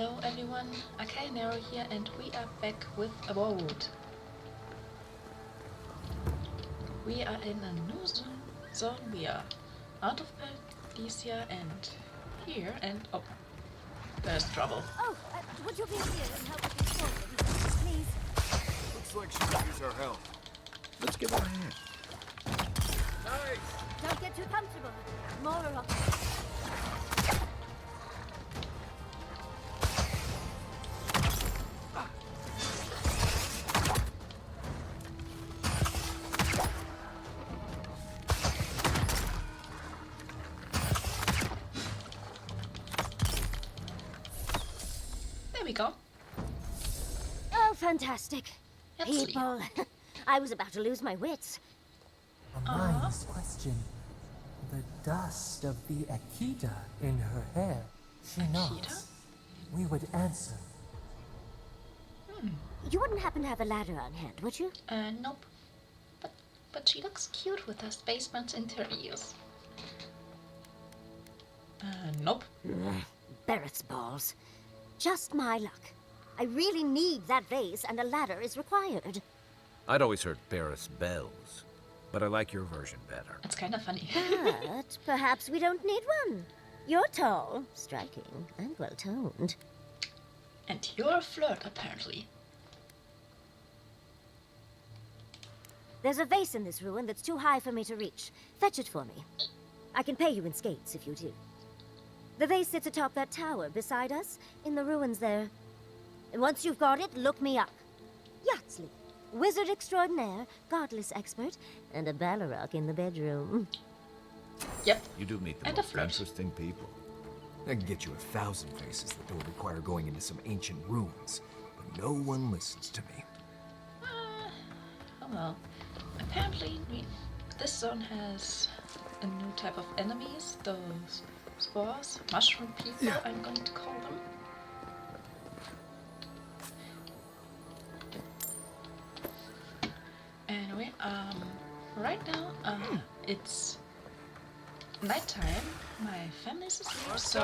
Hello everyone, Nero here and we are back with Avowed. We are in a new zone, we are out of Paradisia and here and oh, there's trouble. Oh, would you be here and help with this forward, please? Looks like she could use our help. Let's give her a hand. Nice! Don't get too comfortable. More are up. There we go. Oh, fantastic. Herzlich. People. I was about to lose my wits. A mind's question. The dust of the Akita in her hair. She nods. We would answer. You wouldn't happen to have a ladder on hand, would you? Nope. But she looks cute with her spaceman's interiors. Nope. Barrett's balls. Just my luck. I really need that vase, and a ladder is required. I'd always heard Barris bells, but I like your version better. It's kind of funny. But perhaps we don't need one. You're tall, striking, and well-toned. And you're a flirt, apparently. There's a vase in this ruin that's too high for me to reach. Fetch it for me. I can pay you in skates if you do. The vase sits atop that tower beside us, in the ruins there. And once you've got it, look me up. Yatsley, wizard extraordinaire, godless expert, and a Balrog in the bedroom. Yep. You do meet the And a most flirt. interesting people. I can get you 1,000 faces that don't require going into some ancient ruins, but no one listens to me. Oh well. Apparently, this zone has a new type of enemies, those spores, mushroom people, I'm going to call them. Anyway, right now, it's nighttime. My family's asleep, so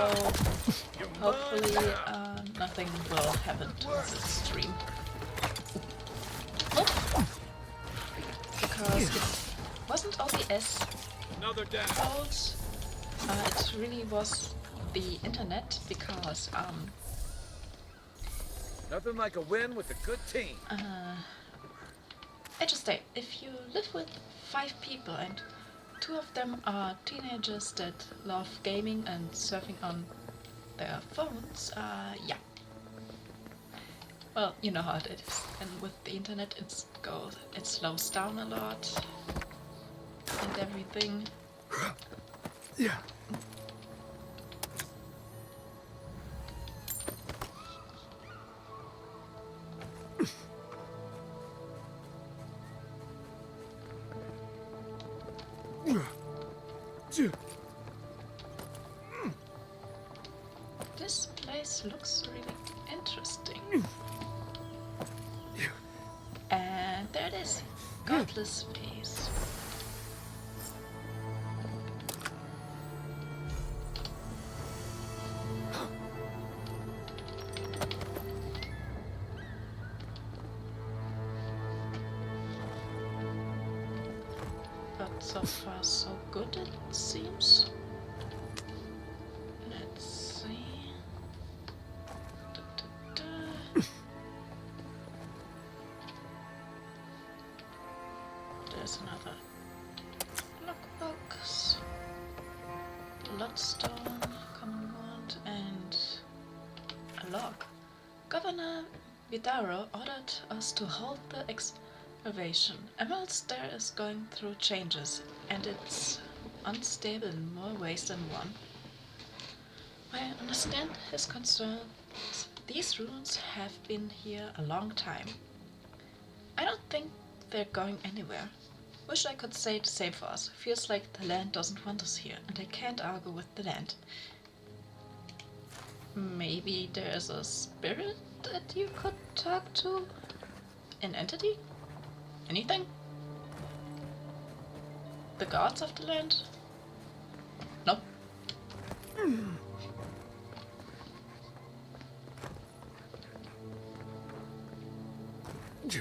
hopefully, nothing will happen to this stream. Oh. Because it wasn't OBS Another down. fault. It really was the internet because Nothing like a win with a good team. I just say if you live with 5 people and 2 of them are teenagers that love gaming and surfing on their phones, yeah. Well, you know how it is. And with the internet, it slows down a lot and everything. Yeah. This place looks really interesting. And there it is. Godless face. But so far so good it seems. Let's see. Da, da, da. There's another lockbox, bloodstone, common wand, and a log. Governor Vidaro ordered us to halt the excavation. Emerald Stair is going through changes, and it's unstable in more ways than one. I understand his concerns. These ruins have been here a long time. I don't think they're going anywhere. Wish I could say the same for us. Feels like the land doesn't want us here, and I can't argue with the land. Maybe there's a spirit that you could talk to? An entity? Anything? The gods of the land? Nope. I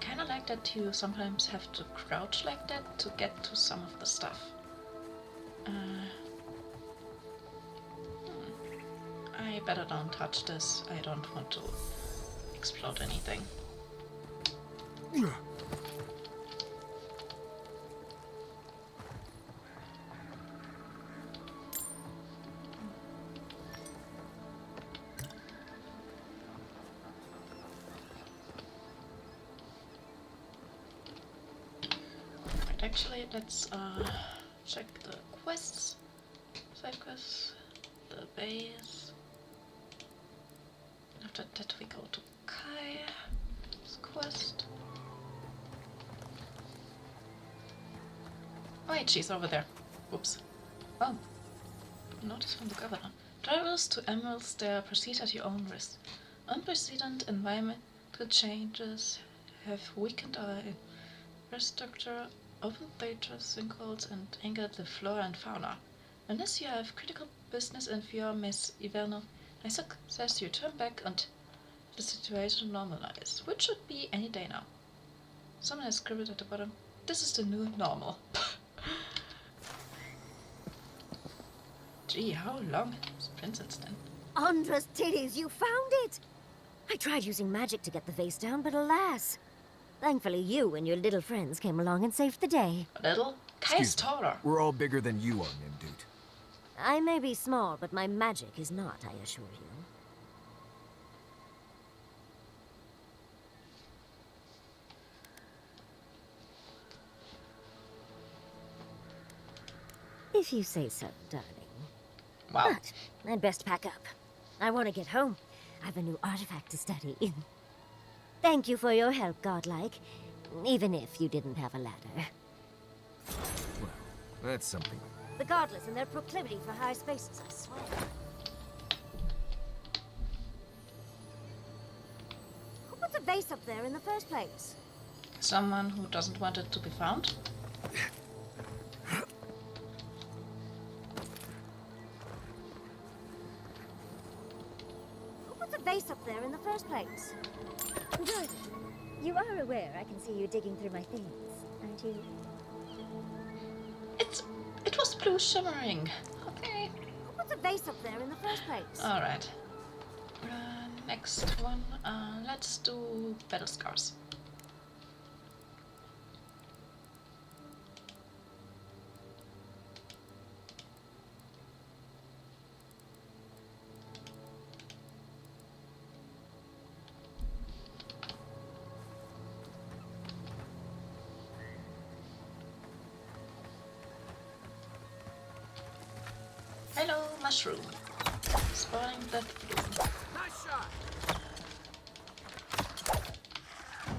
kinda like that you sometimes have to crouch like that to get to some of the stuff. I better don't touch this. I don't want to explode anything. Right, actually, let's check the quests. Side quests, the base. After that we go to Kai's quest. Wait, she's over there. Whoops. Oh. Notice from the governor. Travelers to Emeralds there proceed at your own risk. Unprecedented environmental changes have weakened our infrastructure, opened dangerous sinkholes, and angered the flora and fauna. Unless you have critical business and fear, Miss Iverno, I suggest you turn back and the situation normalize, which should be any day now. Someone has scribbled at the bottom, this is the new normal. Gee, how long has it been since then? Andra's titties, you found it! I tried using magic to get the vase down, but alas. Thankfully you and your little friends came along and saved the day. Little? Kai's taller. We're all bigger than you are, Nimdude. I may be small, but my magic is not, I assure you. If you say so, darling. Wow. But I'd best pack up. I want to get home. I've a new artifact to study. Thank you for your help, Godlike. Even if you didn't have a ladder. Well, that's something. The Godless and their proclivity for high spaces, I swear. Who put the vase up there in the first place? Someone who doesn't want it to be found? Who put the vase up there in the first place? Good. You are aware I can see you digging through my things, aren't you? It was blue shimmering. Okay. Who put the vase up there in the first place? Alright. Next one. Let's do battle scars. Hello, mushroom. Spawning death bloom. Nice shot!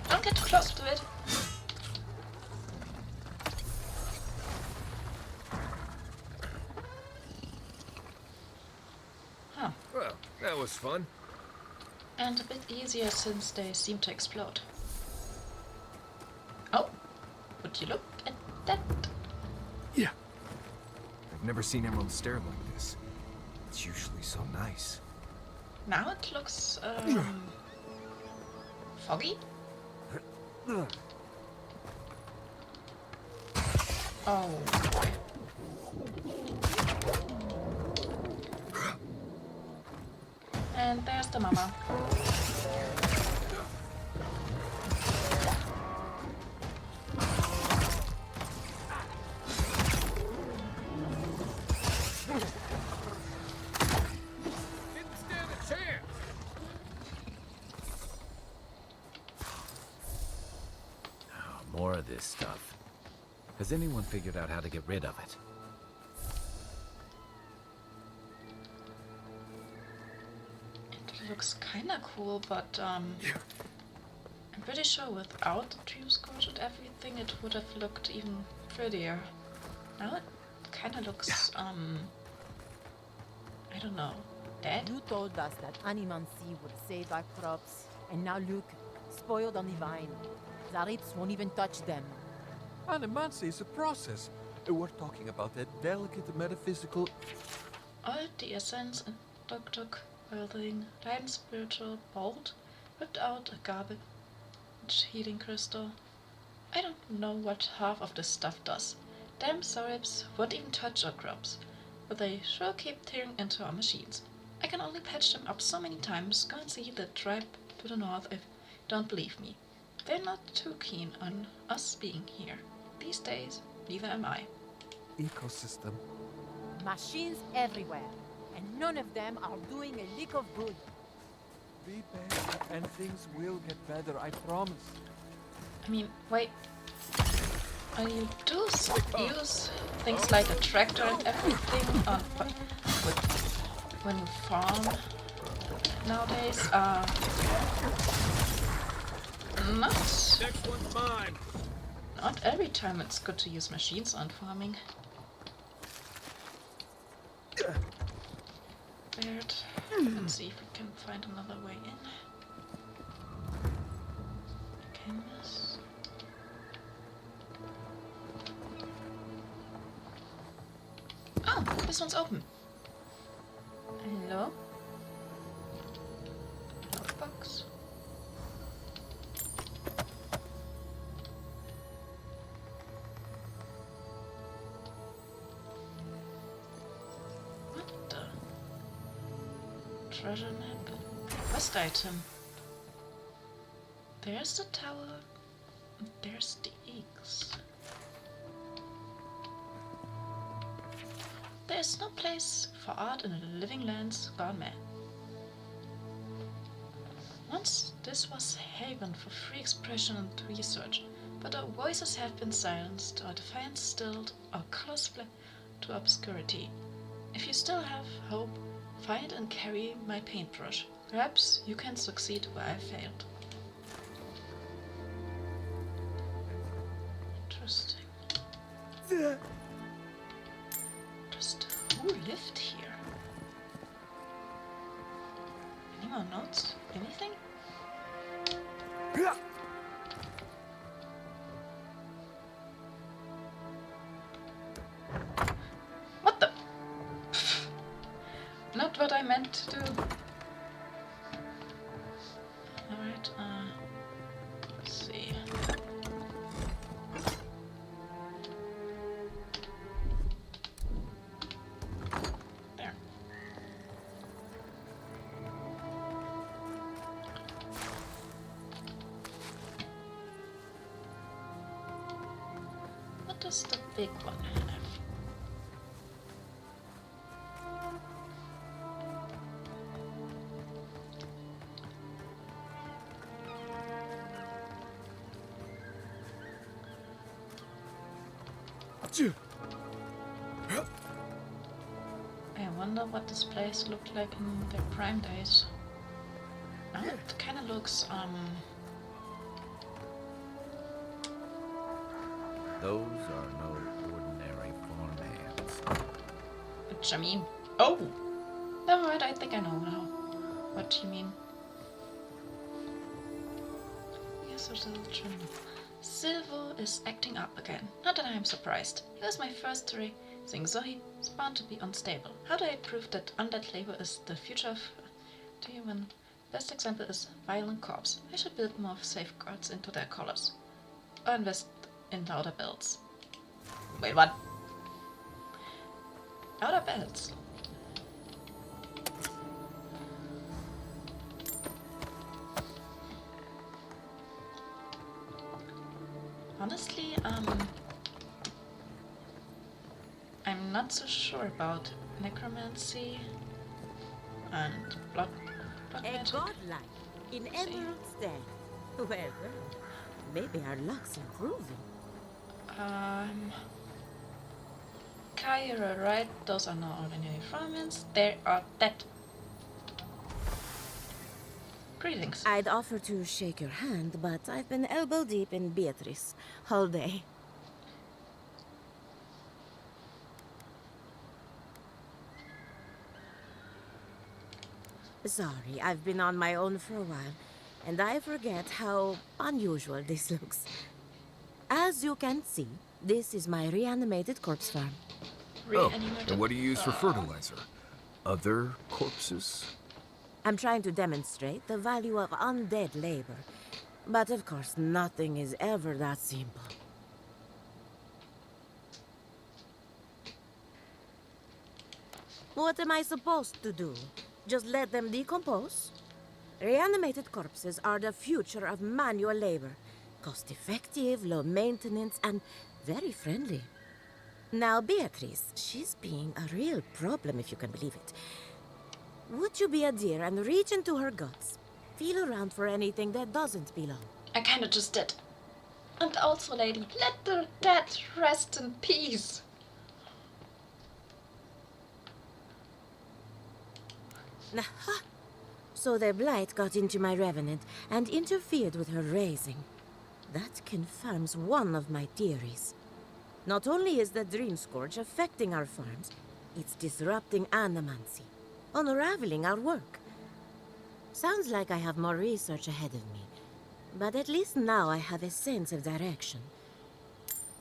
Don't get too close to it. Huh. Well, that was fun. And a bit easier since they seem to explode. Oh, would you look at that? Yeah. I've never seen Emerald stare like this. It's usually so nice. Now it looks foggy. Oh. And there's the mama. Didn't stand a chance! Oh, more of this stuff. Has anyone figured out how to get rid of it? It looks kinda cool, but I'm pretty sure without the dream scourge and everything it would have looked even prettier. Now it kinda looks I don't know, dead? You told us that Animancy would save our crops, and now look, spoiled on the vine. Zarips won't even touch them. Animancy is a process. We're talking about that delicate metaphysical... All the essence in tuk-tuk welding, light spiritual bolt, whipped out a garbage heating crystal. I don't know what half of this stuff does. Damn Zarips won't even touch our crops, but they sure keep tearing into our machines. I can only patch them up so many times. Go and see the tribe to the north if you don't believe me. They're not too keen on us being here. These days, neither am I. ecosystem. Machines everywhere, and none of them are doing a lick of good. Be patient and things will get better, I promise. I mean, wait. You do use things like a tractor and everything on when you farm nowadays. Next one's mine. Not every time it's good to use machines on farming. Weird. Let's see if we can find another way in. Canvas. Oh, this one's open. Hello? Notebooks. What the? Treasure map. Quest item. There's the tower. There's the eggs. There's no place for art in the living lands gone mad. Once this was haven for free expression and research, but our voices have been silenced, our defiance stilled, our colors fled to obscurity. If you still have hope, find and carry my paintbrush. Perhaps you can succeed where I failed. Interesting. Just who lived here? Any more notes? Anything? What the? Not what I meant to do. Alright, let's see. There. What does the big one have? I wonder what this place looked like in their prime days. Oh, it kinda looks, Those are no ordinary farmhands. which I mean, oh! Never mind, I think I know now what you mean. Yes, there's a little trim. Silvo is acting up again. Not that I am surprised. He was my first raising, so he's bound to be unstable. How do I prove that undead labor is the future of when best example is violent corpse? I should build more safeguards into their collars. Or invest in louder bells. Wait, what? Louder bells? Honestly, I'm not so sure about necromancy and blood A magic. godlike in See. Emerald's Den. Well, maybe our luck's improving. Kyra, right? Those are not ordinary farmhands. They are dead. Greetings. I'd offer to shake your hand, but I've been elbow deep in Beatrice all day. Sorry, I've been on my own for a while, and I forget how unusual this looks. As you can see, this is my reanimated corpse farm. Reanimated. And what do you use for fertilizer? Other corpses? I'm trying to demonstrate the value of undead labor. But of course, nothing is ever that simple. What am I supposed to do? Just let them decompose? Reanimated corpses are the future of manual labor. Cost-effective, low maintenance, and very friendly. Now, Beatrice, she's being a real problem, if you can believe it. Would you be a dear and reach into her guts? Feel around for anything that doesn't belong. I kinda just did. And also, lady, let the dead rest in peace. Aha! So their blight got into my revenant and interfered with her raising. That confirms one of my theories. Not only is the Dream Scourge affecting our farms, it's disrupting animancy, unraveling our work. Sounds like I have more research ahead of me, but at least now I have a sense of direction.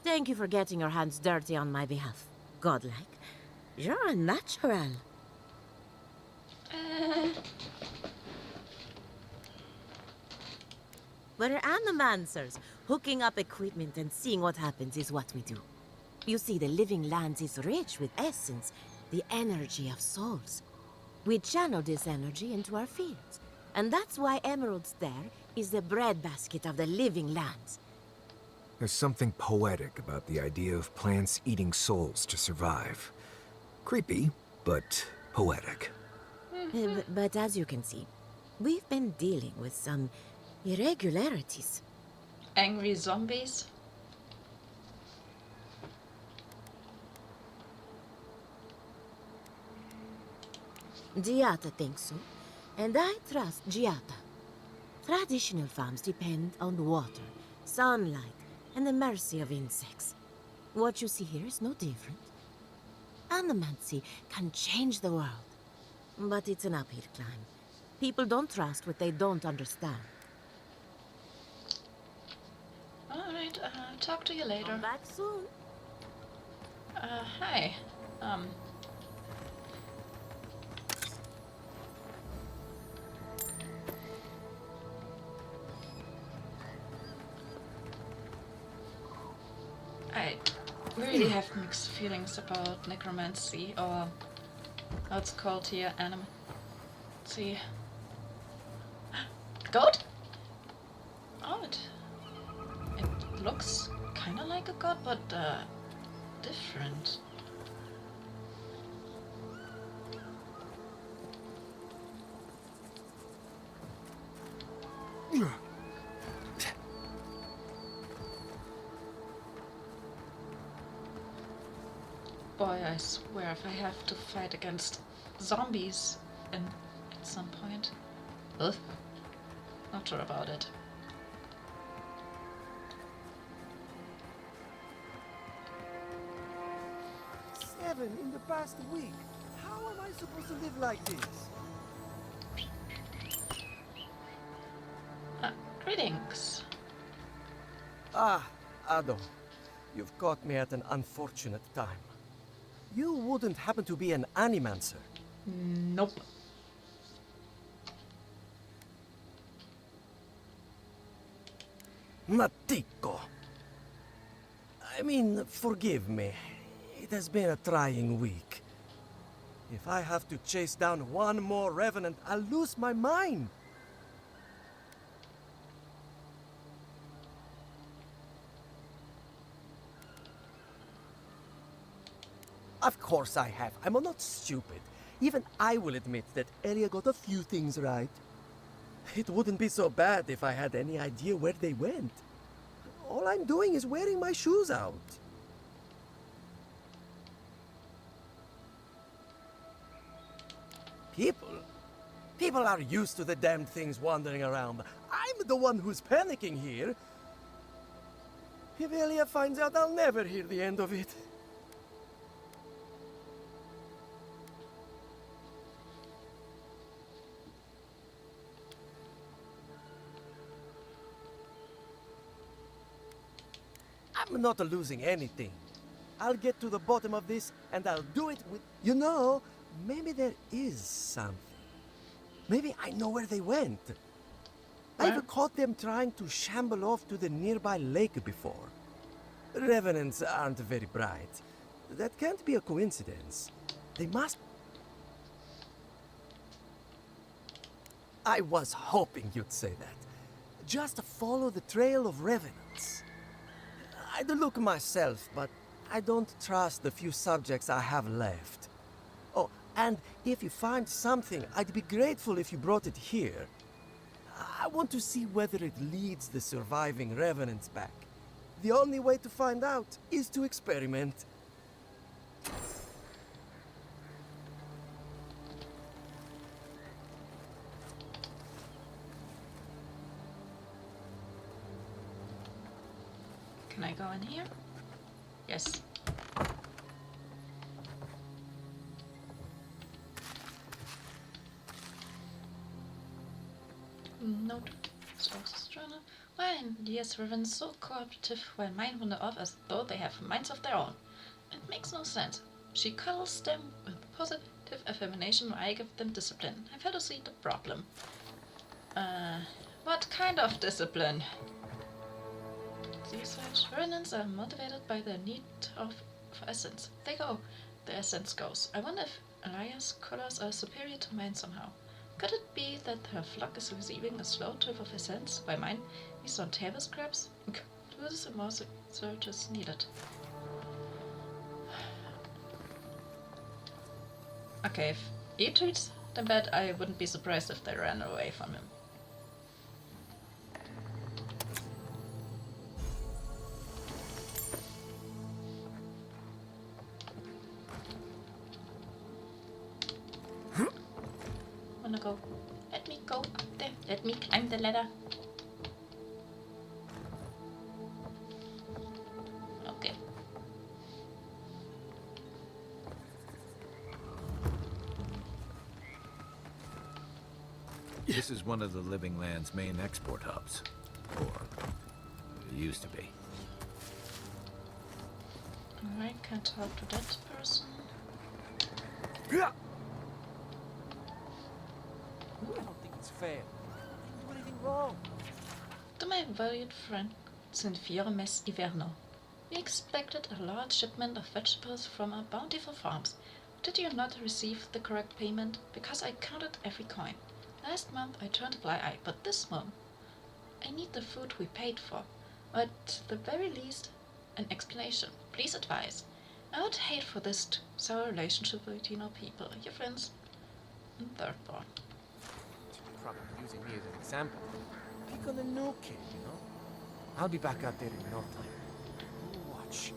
Thank you for getting your hands dirty on my behalf. Godlike. You're a natural. We're animancers. Hooking up equipment and seeing what happens is what we do. You see, the living lands is rich with essence, the energy of souls. We channel this energy into our fields. And that's why Emerald's there is the breadbasket of the living lands. There's something poetic about the idea of plants eating souls to survive. Creepy, but poetic. But as you can see, we've been dealing with some irregularities. Angry zombies? Giata thinks so, and I trust Giata. Traditional farms depend on water, sunlight, and the mercy of insects. What you see here is no different. Animancy can change the world, but it's an uphill climb. People don't trust what they don't understand. Alright, talk to you later. Come back soon. Hi. I really have mixed feelings about necromancy, or how it's called here, animancy. God? Oh, it looks kind of like a god, but different. Boy, I swear if I have to fight against zombies at some point. Ugh. Not sure about it. Seven in the past week. How am I supposed to live like this? Greetings. Ah, Ado. You've caught me at an unfortunate time. You wouldn't happen to be an animancer. Nope. Natiko. I mean, forgive me. It has been a trying week. If I have to chase down one more revenant, I'll lose my mind. Of course I have. I'm not stupid. Even I will admit that Elia got a few things right. It wouldn't be so bad if I had any idea where they went. All I'm doing is wearing my shoes out. People are used to the damned things wandering around. I'm the one who's panicking here. If Elia finds out, I'll never hear the end of it. I'm not losing anything. I'll get to the bottom of this, and I'll do it with... You know, maybe there is something. Maybe I know where they went. Where? I've caught them trying to shamble off to the nearby lake before. Revenants aren't very bright. That can't be a coincidence. They must... I was hoping you'd say that. Just follow the trail of revenants. I'd look myself, but I don't trust the few subjects I have left. Oh, and if you find something, I'd be grateful if you brought it here. I want to see whether it leads the surviving revenants back. The only way to find out is to experiment. Can I go in here? Yes. Note. Sources journal. Why are India's revenants so cooperative while mine wander off as though they have minds of their own? It makes no sense. She cuddles them with positive affirmation while I give them discipline. I fail to see the problem. What kind of discipline? These revenants are motivated by the need for essence. They go. The essence goes. I wonder if Elias' colors are superior to mine somehow. Could it be that her flock is receiving a slow drip of essence, while mine is on table scraps? Clues and more search is needed. Okay, if he treats them bad, I wouldn't be surprised if they ran away from him. Wanna go? Let me go up there. Let me climb the ladder. Okay. This is one of the Living Land's main export hubs. Or it used to be. Alright, can't talk to that person. I don't think it's fair. I didn't do anything wrong. To my valued friend, Sinfiore Mes Iverno. We expected a large shipment of vegetables from our bountiful farms. Did you not receive the correct payment? Because I counted every coin. Last month I turned a blind eye, but this month I need the food we paid for. Or at the very least, an explanation. Please advise. I would hate for this to sour relationship between our people. Your friends and Thirdborn. Probably using me as an example. Pick on the new kid, you know? I'll be back out there in no time. You watch.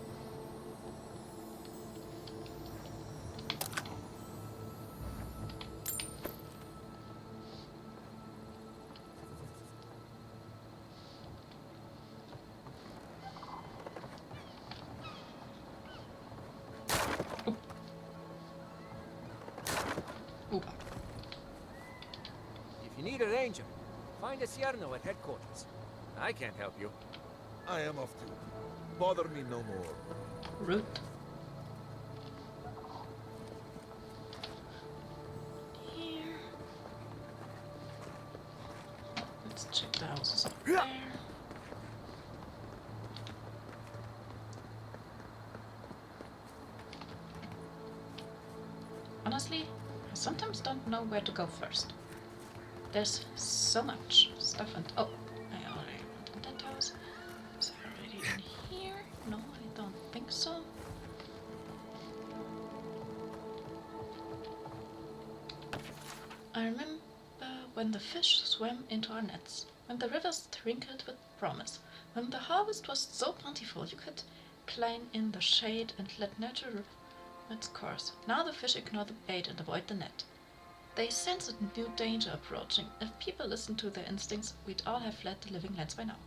Uber. If you need a ranger, find a Cierno at headquarters. I can't help you. I am off duty. Bother me no more. Rude. Here. Let's check the houses up there. Honestly, I sometimes don't know where to go first. There's so much stuff and I already went in that house. Was I already in here? No, I don't think so. I remember when the fish swam into our nets, when the rivers twinkled with promise, when the harvest was so plentiful you could climb in the shade and let nature run its course. Now the fish ignore the bait and avoid the net. They sense a new danger approaching. If people listened to their instincts, we'd all have fled the living lands by now.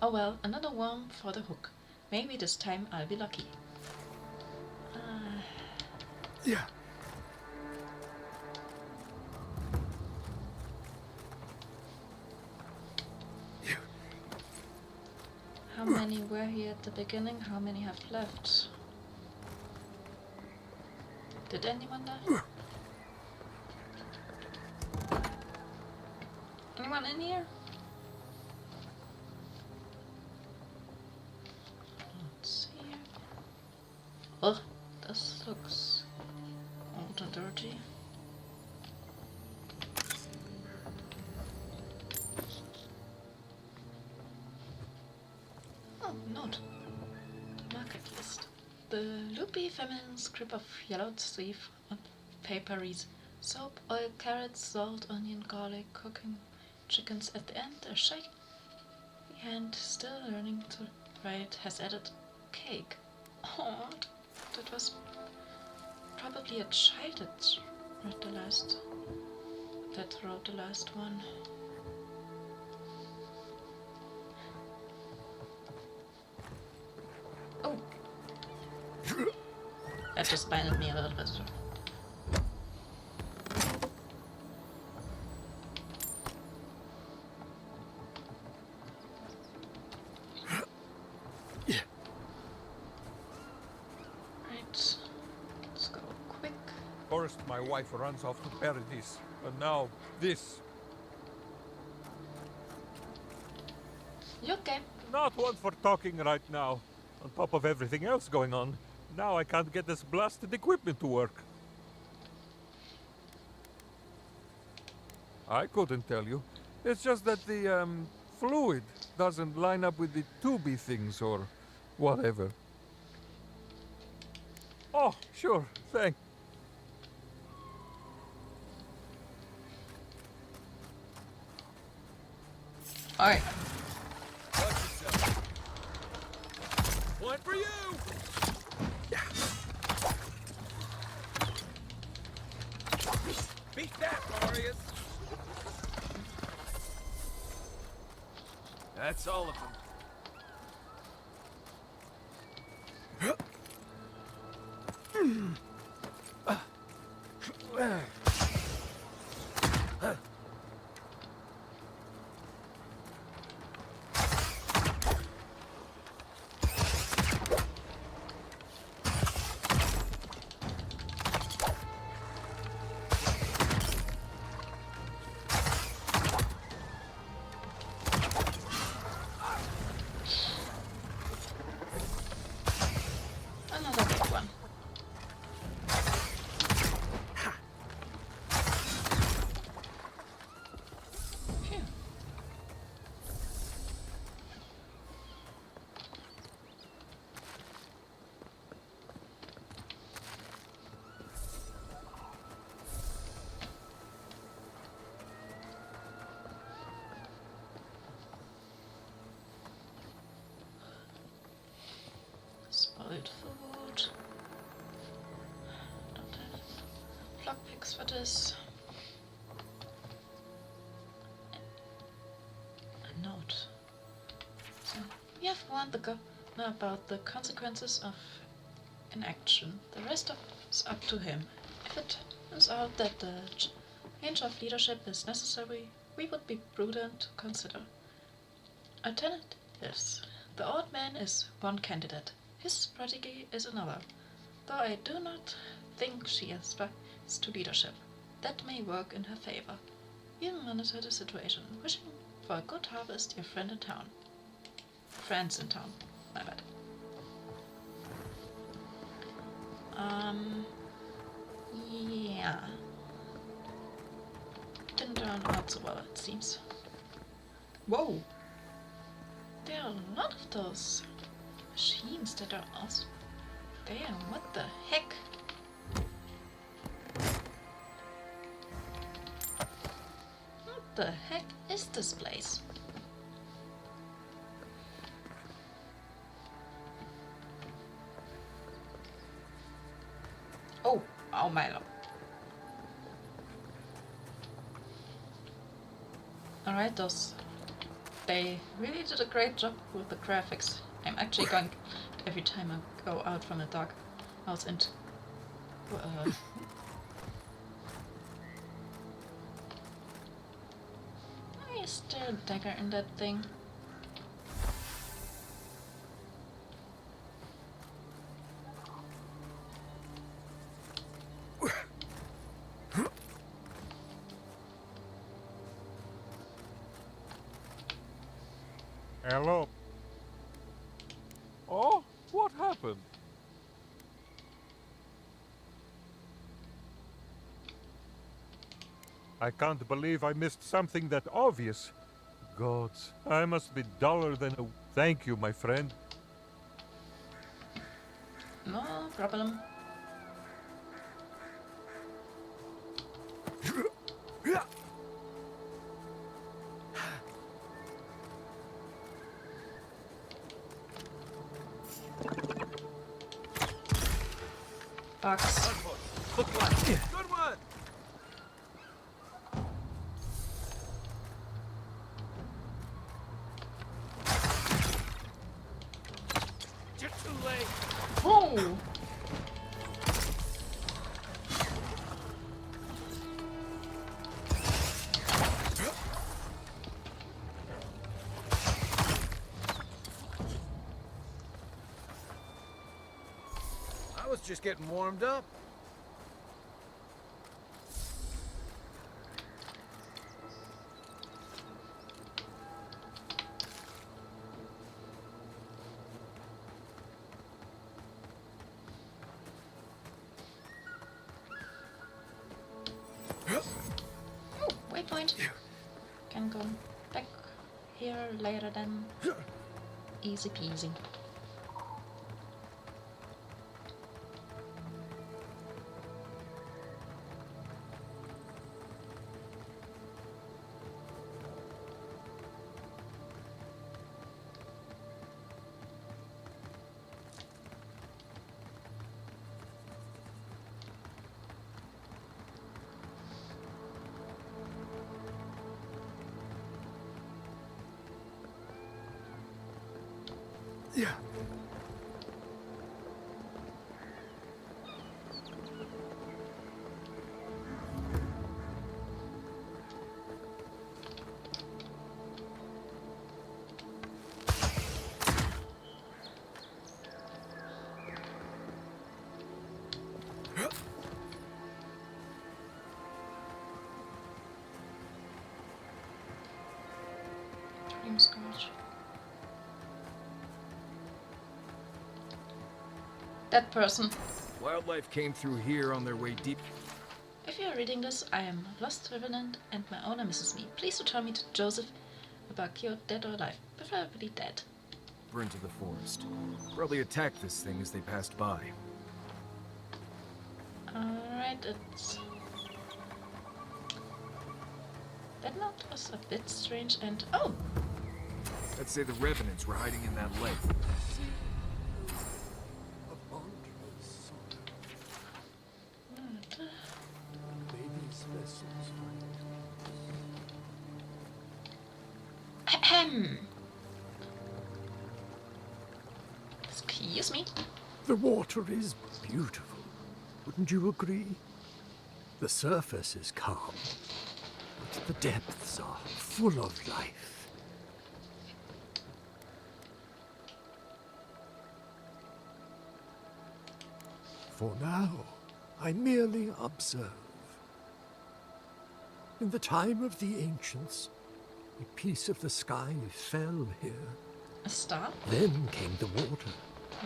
Oh well, another worm for the hook. Maybe this time I'll be lucky. Yeah. How many were here at the beginning. How many have left? Did anyone die? Anyone in here? Let's see. Oh, this looks old and dirty. Oh, note. Market list. The loopy feminine script of yellowed leaf on paper reads soap, oil, carrots, salt, onion, garlic, cooking chickens. At the end, a shaky hand, still learning to write, has added cake. Oh, that was probably a child that wrote the last one. Oh, that just blinded me a little bit. Right, let's go quick. First, my wife runs off to Paradise, and now this. You okay? Not one for talking right now. On top of everything else going on, now I can't get this blasted equipment to work. I couldn't tell you. It's just that the, fluid doesn't line up with the tubey things or whatever. Oh, sure, thanks. Alright. One for you! Beat that, Marius! That's all of them. Another big one. Phew. Spoiled food. Don't have lockpicks for this. A note. So we have warned the governor about the consequences of inaction. The rest of it's up to him. If it turns out that the change of leadership is necessary, we would be prudent to consider alternatives. The old man is one candidate. His prodigy is another, though I do not think she aspires to leadership. That may work in her favor. We'll monitor the situation. Wishing for a good harvest, your friend in town. Friends in town. My bad. Yeah. Didn't turn out so well, it seems. Whoa! There are a lot of those machines that are also... Damn, what the heck? What the heck is this place? Oh, oh my lord. Alright, those... They really did a great job with the graphics. I'm actually going every time I go out from the dark house into is there a dagger in that thing? I can't believe I missed something that obvious. Gods, I must be duller than a... Thank you, my friend. No problem. Box. Good one! You're too late! Oh! I was just getting warmed up. Oh, waypoint. Can go back here later then. Easy peasy. Yeah. Dream Scourge. That person. Wildlife came through here on their way deep. If you are reading this, I am a lost revenant and my owner misses me. Please return me to Joseph Abakio, dead or alive. Preferably dead. We're into the forest. Probably attacked this thing as they passed by. Alright, it's... That note was a bit strange and... Oh! I'd say the revenants were hiding in that lake. Ahem. Excuse me. The water is beautiful, wouldn't you agree? The surface is calm, but the depths are full of life. For now, I merely observe. In the time of the ancients, a piece of the sky fell here. A star? Then came the water.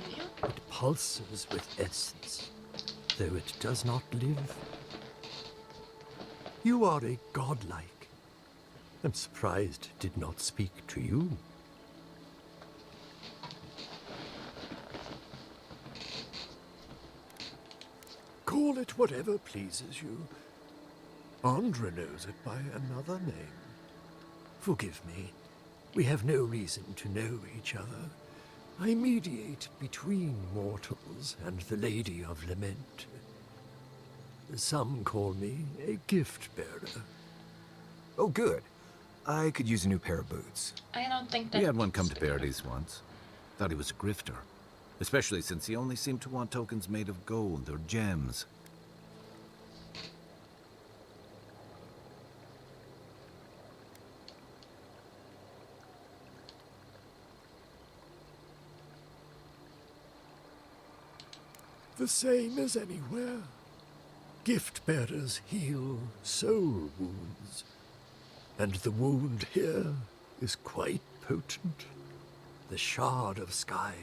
Here? It pulses with essence, though it does not live. You are a godlike. I'm surprised it did not speak to you. Call it whatever pleases you. Andra knows it by another name. Forgive me. We have no reason to know each other. I mediate between mortals and the Lady of Lament. Some call me a gift bearer. Oh, good. I could use a new pair of boots. I don't think that... We had one come to Paradise once. Thought he was a grifter. Especially since he only seemed to want tokens made of gold or gems. The same as anywhere. Gift bearers heal soul wounds. And the wound here is quite potent. The shard of sky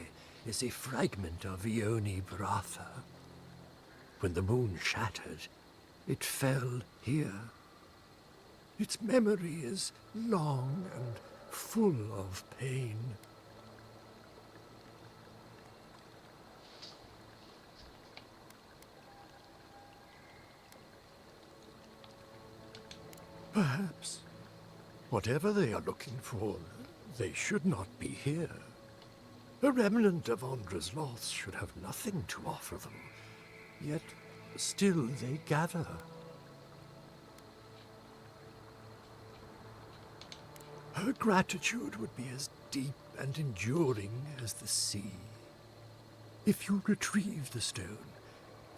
is a fragment of Ioni Bratha. When the moon shattered, it fell here. Its memory is long and full of pain. Perhaps, whatever they are looking for, they should not be here. A remnant of Andra's loss should have nothing to offer them, yet still they gather. Her gratitude would be as deep and enduring as the sea. If you retrieve the stone,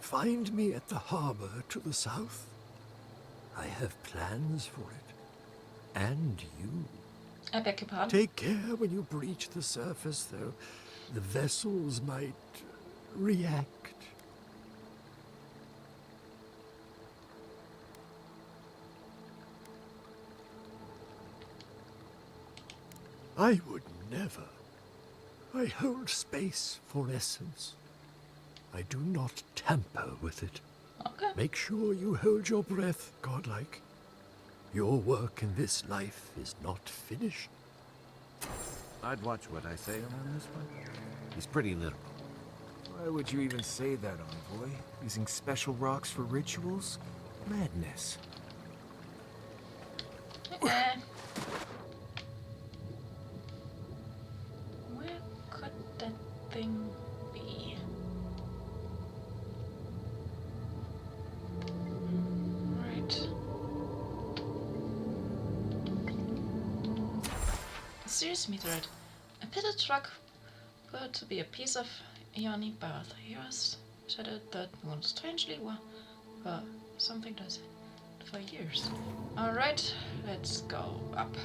find me at the harbor to the south. I have plans for it. And you. I beg your pardon? Take care when you breach the surface, though. The vessels might react. I would never. I hold space for essence. I do not tamper with it. Okay. Make sure you hold your breath, godlike. Your work in this life is not finished. I'd watch what I say around this one. He's pretty literal. Why would you even say that, Envoy? Using special rocks for rituals? Madness. Where could that thing be? Right. A serious meteorite. A pitted rock put to be a piece of ionic bath. Yours shattered that moon. Strangely, something does it for years. Alright, let's go up.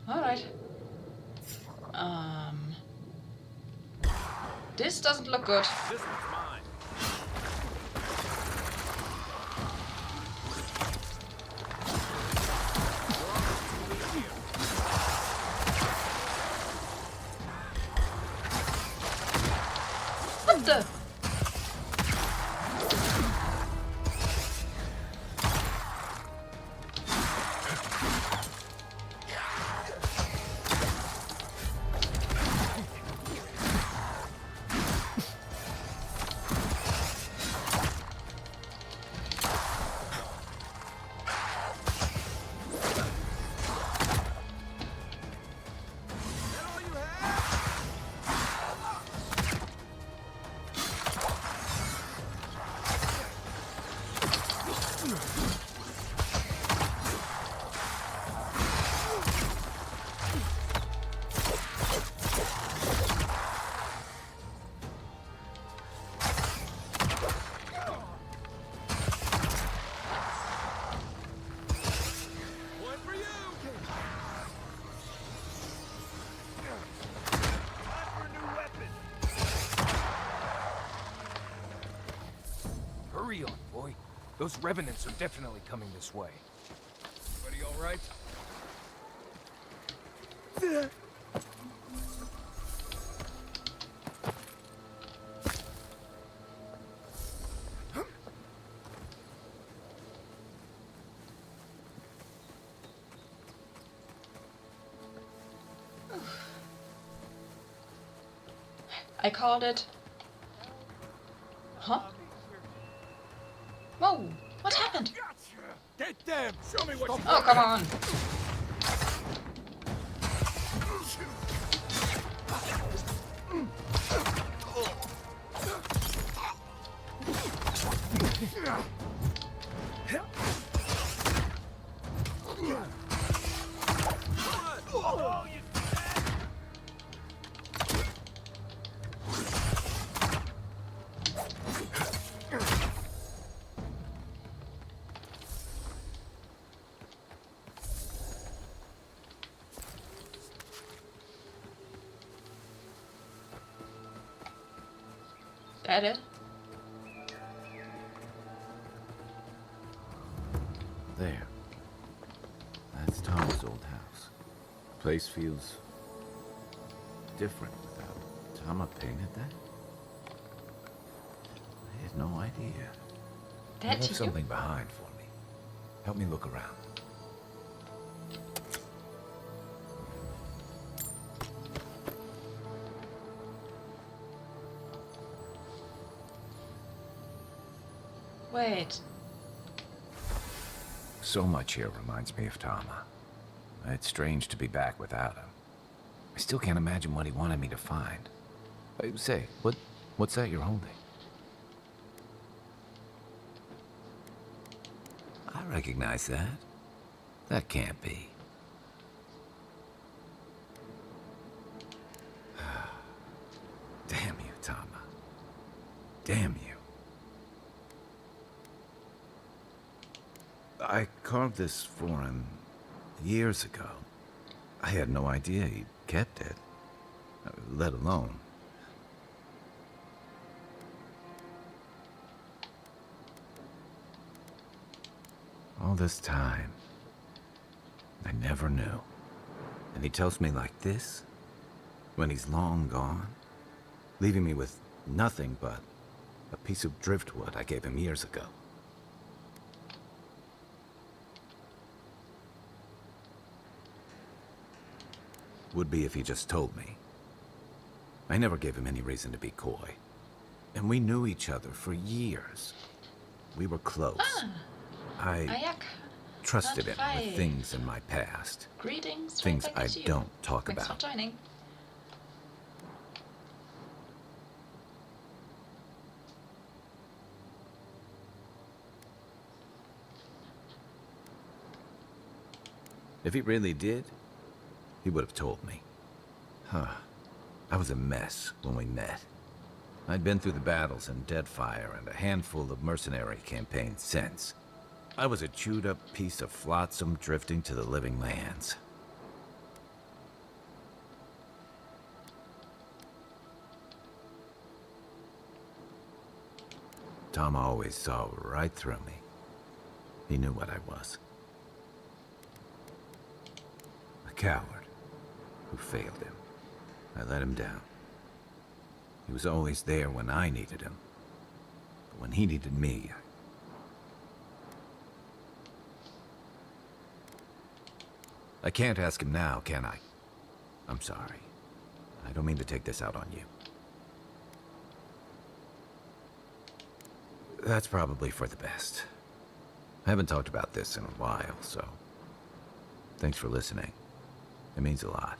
Alright. This doesn't look good. This one's mine. What the? Hurry on, boy. Those revenants are definitely coming this way. Everybody all right? I called it. Huh? Whoa! What happened? Get them! Show me what you Oh, come on! That it? There. That's Tom's old house. Place feels different without Tama painted that? I had no idea. He That left you? something behind for me. Help me look around. Wait. So much here reminds me of Tama. It's strange to be back without him. I still can't imagine what he wanted me to find. Say, what's that you're holding? I recognize that. That can't be. Damn you, Tama. Damn you. I carved this for him years ago. I had no idea he kept it, let alone. All this time, I never knew. And he tells me like this, when he's long gone, leaving me with nothing but a piece of driftwood I gave him years ago. Would be if he just told me. I never gave him any reason to be coy. And we knew each other for years. We were close. I Ayak. trusted him Not with fine. things in my past. Greetings. Things right back I at you. don't talk Thanks about. for joining. If he really did, he would have told me. I was a mess when we met. I'd been through the battles in Deadfire and a handful of mercenary campaigns since. I was a chewed-up piece of flotsam drifting to the living lands. Tom always saw right through me. He knew what I was. A coward who failed him. I let him down. He was always there when I needed him. But when he needed me, I can't ask him now, can I? I'm sorry. I don't mean to take this out on you. That's probably for the best. I haven't talked about this in a while, so thanks for listening. It means a lot.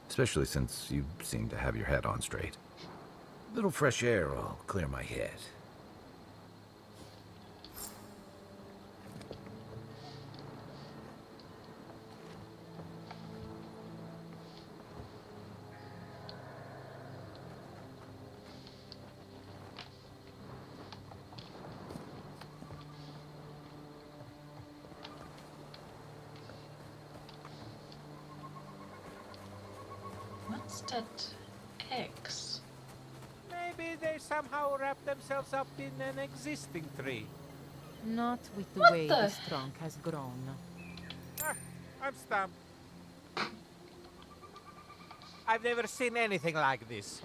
Especially since you seem to have your head on straight. A little fresh air will clear my head. What's that X? Maybe they somehow wrap themselves up in an existing tree. Not with the What way the- this trunk has grown. Ah, I'm stumped. I've never seen anything like this.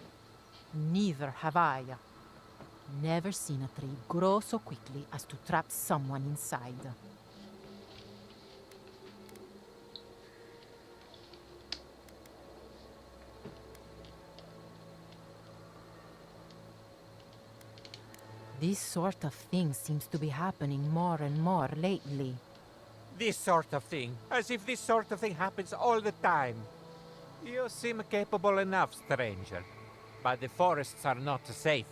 Neither have I. Never seen a tree grow so quickly as to trap someone inside. This sort of thing seems to be happening more and more lately. This sort of thing. As if this sort of thing happens all the time. You seem capable enough, stranger. But the forests are not safe.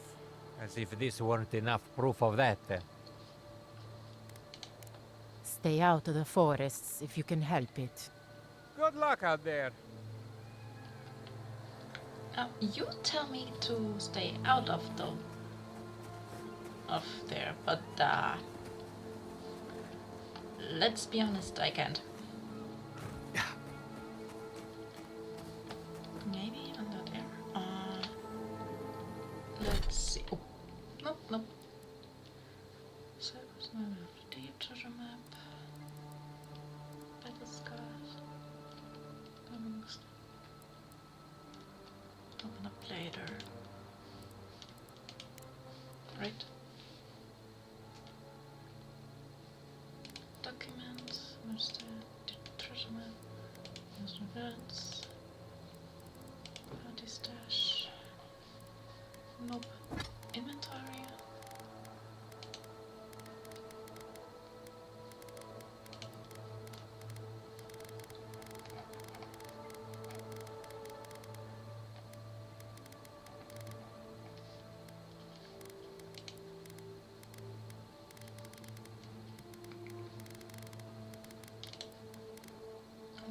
As if this weren't enough proof of that. Stay out of the forests if you can help it. Good luck out there. You tell me to stay out of there, but let's be honest, I can't. Maybe under there. Let's see. Oh, nope, nope. So it's not deep treasure map. Battle scars. Open up later. Right. Documents. Where's the treasure map? There's events. Party stash. Nope. Inventory.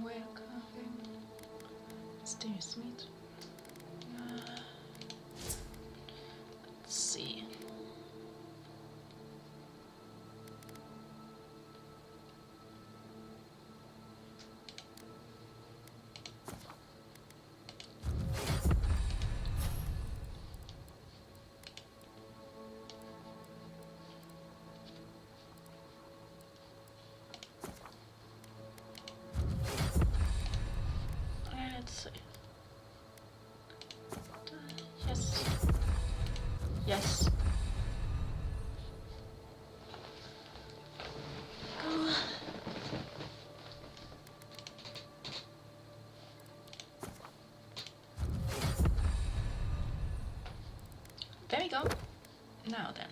Whale carving. Mysterious meat. Let's see. Let's see. Yes. Yes. Go. There we go. Now then.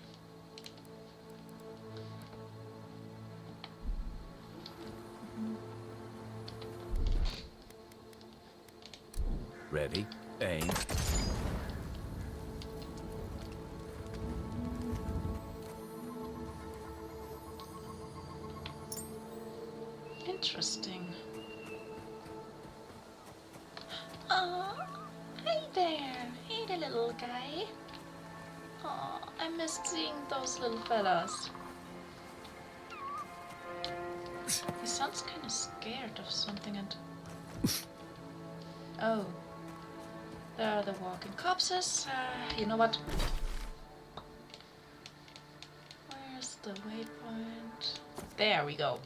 Ready? Aim. Interesting. Oh, hey there. Hey the little guy. Oh, I missed seeing those little fellas. He sounds kind of scared of something and... Oh. There are the walking corpses. You know what? Where's the waypoint? There we go.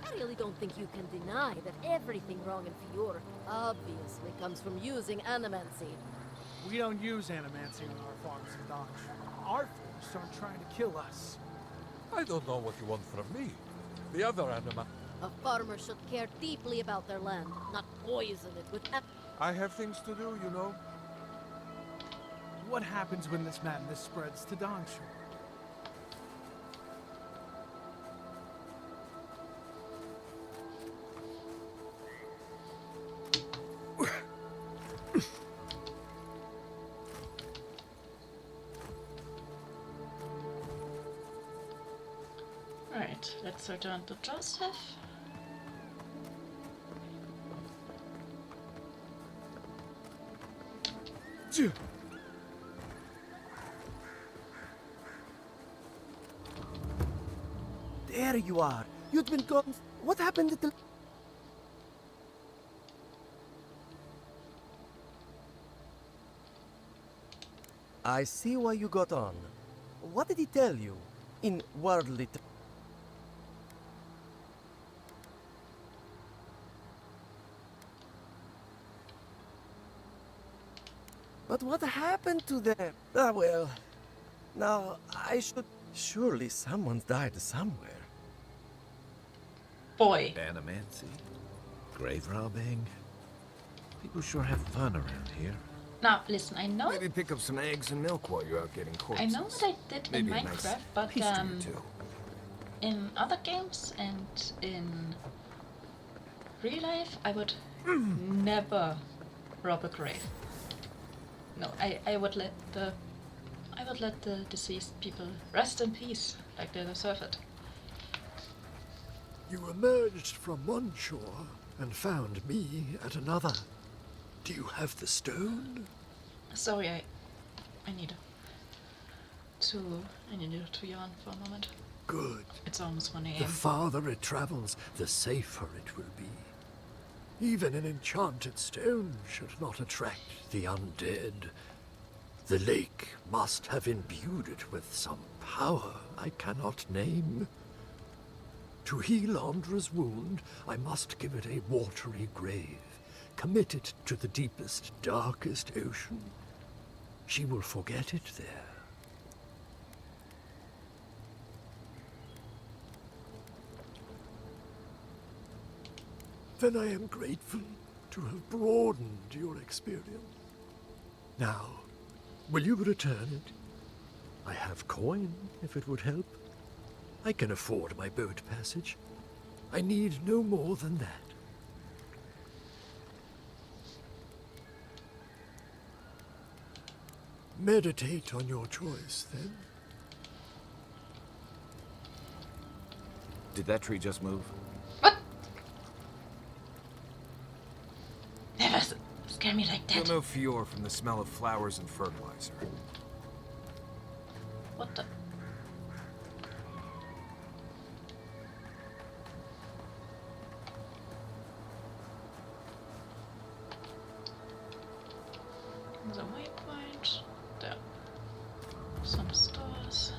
I really don't think you can deny that everything wrong in Fior obviously comes from using animancy. We don't use animancy on our farms in Dodge. Our folks aren't trying to kill us. I don't know what you want from me. The other anima. A farmer should care deeply about their land, not poison it with I have things to do, you know. What happens when this madness spreads to Donshu? Right, let's return to Joseph. There you are. You'd been gone. What happened at the... I see why you got on. What did he tell you? In worldly... But what happened to them? Ah, well... Now, I should... Surely someone's died somewhere. Boy. Animancy. Grave robbing. People sure have fun around here. Now, listen, I know... Maybe pick up some eggs and milk while you're out getting corpses. I know what I did in Maybe a nice Minecraft, but piece to you too. in other games and in real life, I would never rob a grave. No, I would let the deceased people rest in peace, like they deserve it. You emerged from one shore and found me at another. Do you have the stone? Sorry, I need to yawn for a moment. Good. It's almost 1 The a.m. farther it travels, the safer it will be. Even an enchanted stone should not attract the undead. The lake must have imbued it with some power I cannot name. To heal Andra's wound, I must give it a watery grave, commit it to the deepest, darkest ocean. She will forget it there. Then I am grateful to have broadened your experience. Now, will you return it? I have coin, if it would help. I can afford my boat passage. I need no more than that. Meditate on your choice, then. Did that tree just move? Never scare me like that. You'll know Fior from the smell of flowers and fertilizer. What the? There's a waypoint. There. Some stores.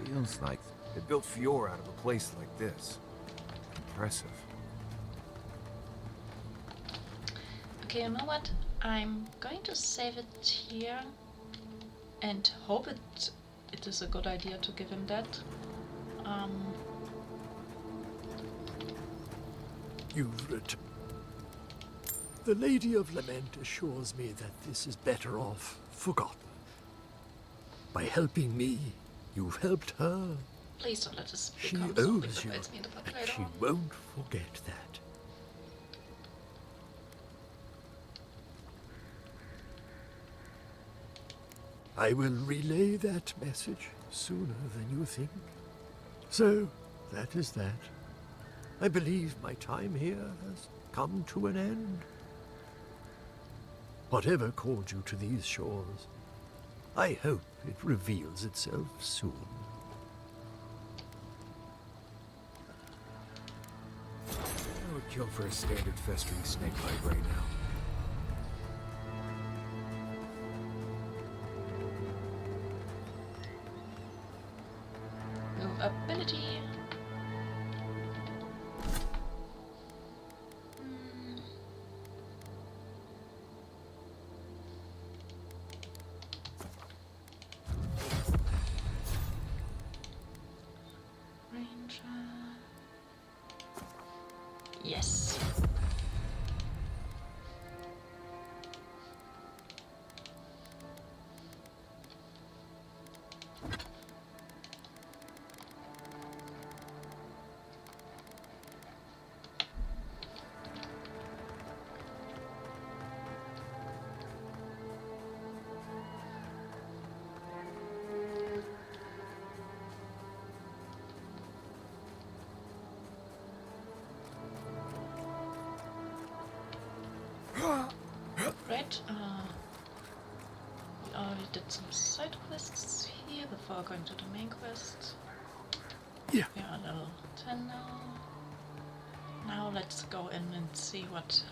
Feels like they built Fior out of a place like this. Impressive. Okay, you know what? I'm going to save it here and hope it is a good idea to give him that. You've returned. The Lady of Lament assures me that this is better off forgotten. By helping me, you've helped her. Please don't let this She become something owes that you, bites me in the butt and later she on. won't forget that. I will relay that message sooner than you think. So, that is that. I believe my time here has come to an end. Whatever called you to these shores, I hope it reveals itself soon. I would kill for a standard festering snakebite right now. Move ability. Ranger. Yes. Right, we already did some side quests here before going to the main quest. Yeah. We are level 10 now. Now let's go in and see what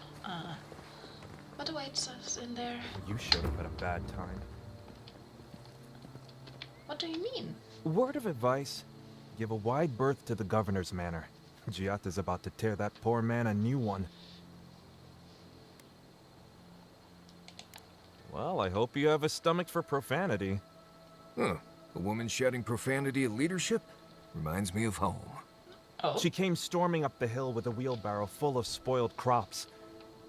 awaits us in there. You showed up at a bad time. What do you mean? Word of advice, give a wide berth to the governor's manor. Giatta's about to tear that poor man a new one. Well, I hope you have a stomach for profanity. Huh. A woman shouting profanity at leadership? Reminds me of home. Oh? She came storming up the hill with a wheelbarrow full of spoiled crops.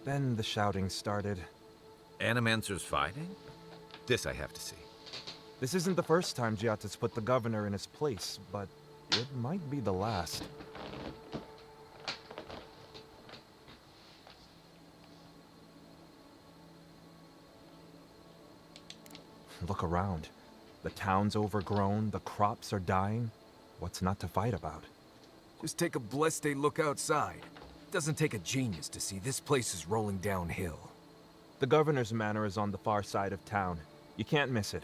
Then the shouting started. Animancers fighting? This I have to see. This isn't the first time Giatta's put the governor in his place, but it might be the last. Look around. The town's overgrown, the crops are dying. What's not to fight about? Just take a blessed day look outside. Doesn't take a genius to see this place is rolling downhill. The governor's manor is on the far side of town. You can't miss it.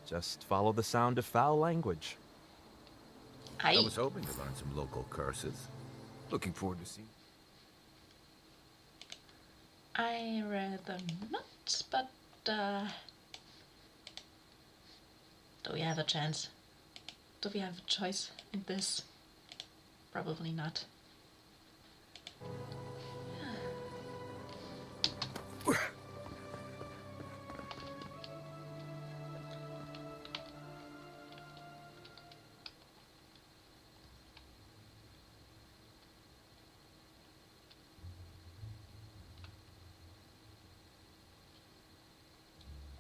Just follow the sound of foul language. I was hoping to learn some local curses. Looking forward to seeing. I rather not, but do we have a chance? Do we have a choice in this? Probably not.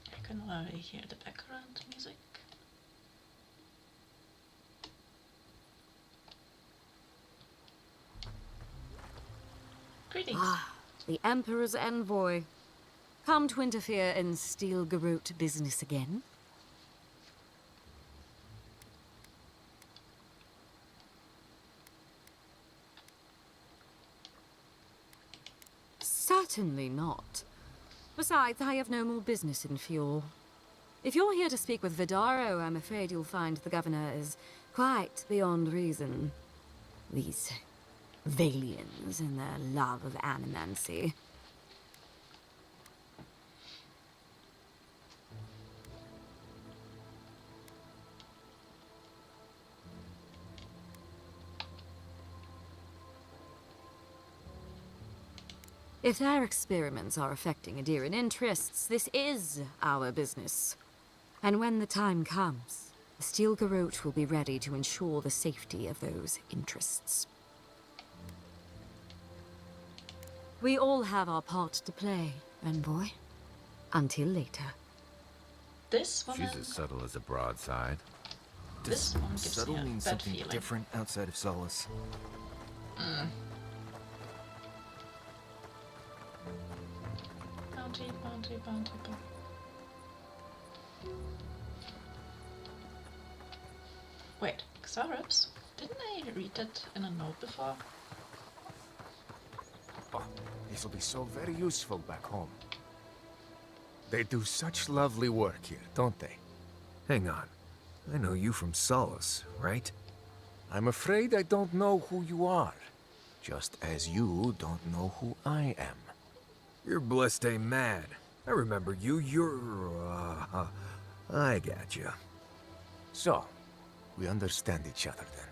I can already hear the background music. Greetings. Ah, the Emperor's envoy. Come to interfere in Stilgarrote business again? Certainly not. Besides, I have no more business in Fjord. If you're here to speak with Vidaro, I'm afraid you'll find the governor is quite beyond reason. These Valians and their love of animancy. If their experiments are affecting Adirian interests, this is our business. And when the time comes, the Stilgarrote will be ready to ensure the safety of those interests. We all have our part to play, envoy. Until later. This woman... She's as subtle as a broadside. This one gives subtle me a mean bad something feeling. different outside of Solace? Bounty, bounty, bounty, bounty. Wait, Xarops? Didn't I read that in a note before? Oh, this will be so very useful back home. They do such lovely work here, don't they? Hang on. I know you from Solace, right? I'm afraid I don't know who you are. Just as you don't know who I am. You're blessed ain't mad. I remember you. I got you. So, we understand each other then.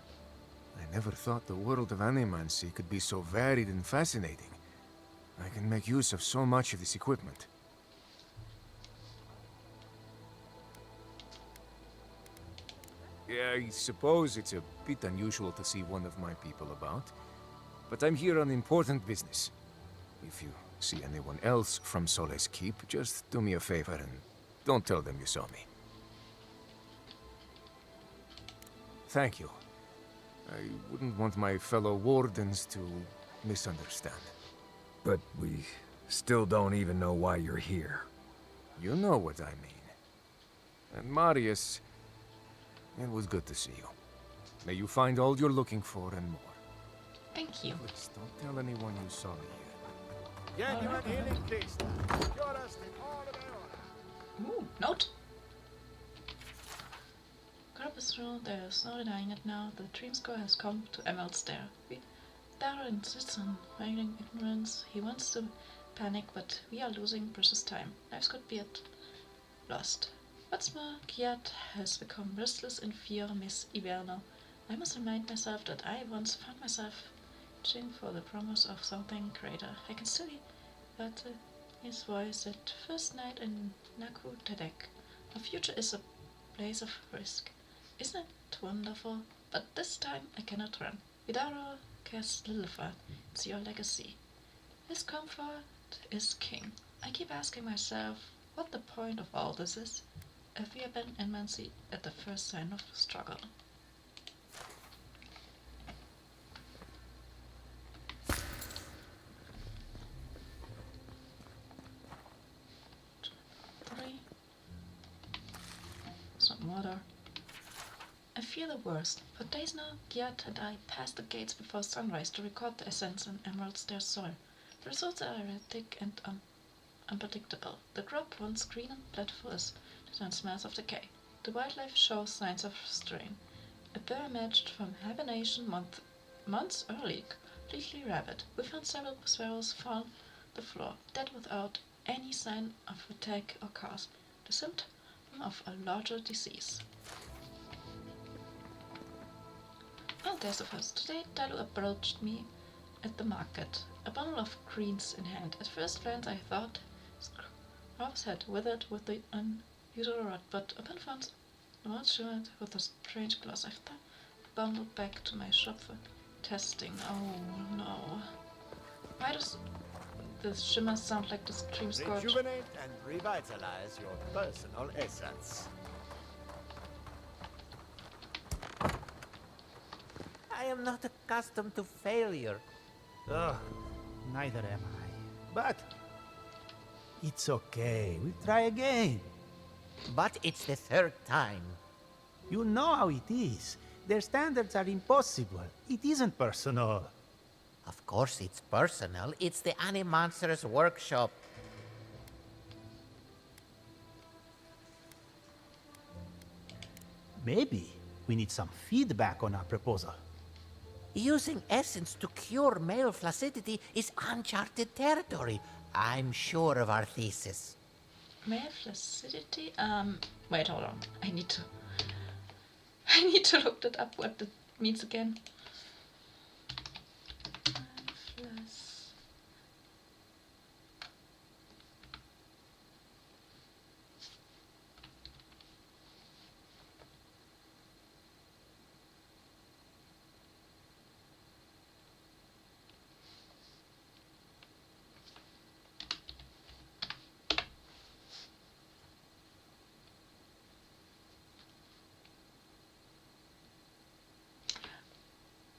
I never thought the world of animancy could be so varied and fascinating. I can make use of so much of this equipment. Yeah, I suppose it's a bit unusual to see one of my people about. But I'm here on important business. If you see anyone else from Solace Keep, just do me a favor and don't tell them you saw me. Thank you. I wouldn't want my fellow wardens to misunderstand. But we still don't even know why you're here. You know what I mean. And Marius, it was good to see you. May you find all you're looking for and more. Thank you. Please don't tell anyone you saw me here. Ooh, note. Grab is through, there's no denying it now. The dream score has come to Emerald's Stair. Dara insists on feigning ignorance. He wants to panic, but we are losing precious time. Lives could be lost. What's more, Kiat has become restless in fear, Miss Iverno. I must remind myself that I once found myself reaching for the promise of something greater. I can still hear his voice that first night in Naku Tedek. Our future is a place of risk. Isn't it wonderful? But this time I cannot run. Vidaro cares little for it. It's your legacy. His comfort is king. I keep asking myself what the point of all this is. Have we abandoned Enmancy at the first sign of struggle? Some water. I fear the worst. For days now, Gyat and I passed the gates before sunrise to record the essence in Emerald Stair soil. The results are erratic and unpredictable. The crop, once green and plentiful, is now smells of decay. The wildlife shows signs of strain. A bear emerged from hibernation months early, completely rabid. We found several sparrows on the floor, dead without any sign of attack or cause, the symptom of a larger disease. Oh, there's the first. Today, Dalu approached me at the market, a bundle of greens in hand. At first glance, I thought his crow's had withered with the unusual rot, but upon found the mouth shimmered with a strange gloss. I thought the bundle back to my shop for testing. Oh no. Why does the shimmer sound like the Scream Scourge? Rejuvenate and revitalize your personal essence. I am not accustomed to failure. Ugh, neither am I. But it's okay. We'll try again. But it's the third time. You know how it is. Their standards are impossible. It isn't personal. Of course it's personal. It's the Animonsters workshop. Maybe we need some feedback on our proposal. Using essence to cure male flaccidity is uncharted territory. I'm sure of our thesis. Male flaccidity? Wait, hold on. I need to look that up, what that means again.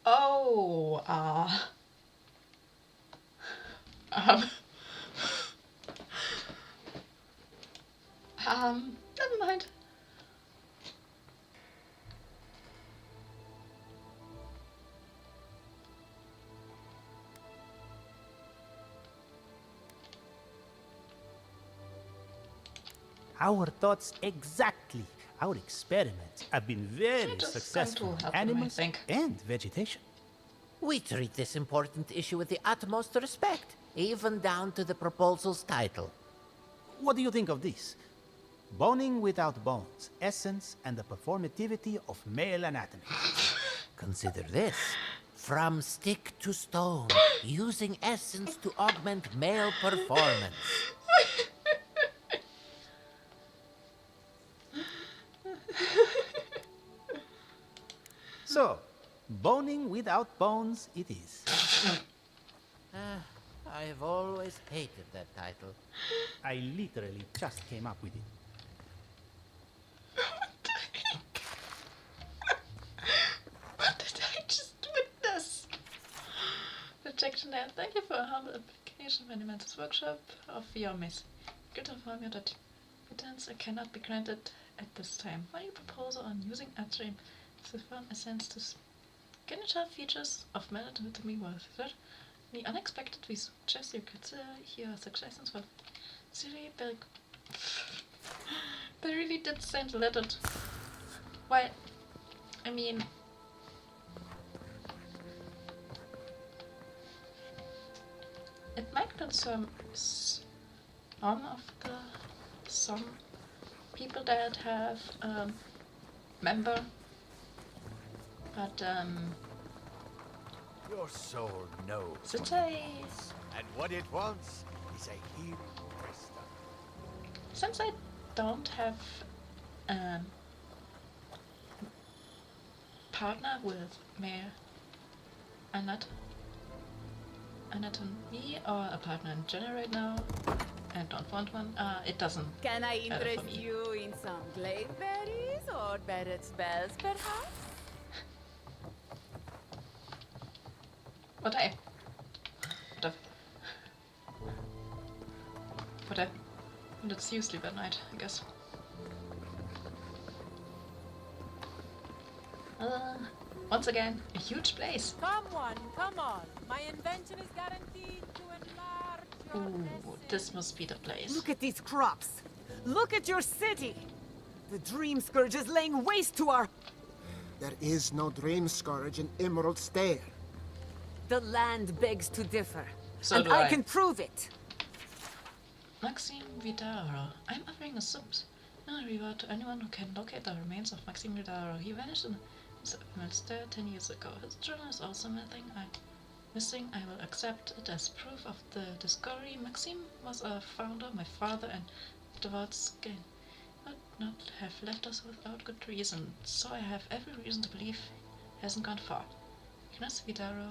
Oh, never mind. Our thoughts exactly. Our experiments have been very successful in animals and vegetation. We treat this important issue with the utmost respect, even down to the proposal's title. What do you think of this? Boning without bones, essence and the performativity of male anatomy. Consider this. From stick to stone, using essence to augment male performance. So, boning without bones it is. I have always hated that title. I literally just came up with it. What did I just witness? Rejection there. Thank you for a humble application of Animantis workshop of your miss. Good to inform you that evidence cannot be granted at this time. For your proposal on using upstream siphon essence to signature features of melatonin was that the unexpected we suggest you consider your suggestions for Siri they really did send a letter to, well, I mean, it might concern some people that have member, but your soul knows. And what it wants is a healing crystal. Since I don't have partner with male anatomy or a partner in general right now and don't want one, it doesn't Can I matter for interest me. you in some glade berries or Barrett's bells, perhaps? Whatever. Let's use sleep at night, I guess. Once again, a huge place. Come on. My invention is guaranteed to enlarge your Ooh, This must be the place. Look at these crops. Look at your city. The Dream Scourge is laying waste to our... There is no Dream Scourge in Emerald Stair. The land begs to differ. So and do I I. can prove it. Maxime Vidaro. I'm offering a subs. A reward to anyone who can locate the remains of Maxime Vidaro. He vanished in the monster 10 years ago. His journal is also missing. I will accept it as proof of the discovery. Maxime was a founder, my father, and Avowed skin. Would not have left us without good reason. So I have every reason to believe he hasn't gone far. Ignace Vidaro.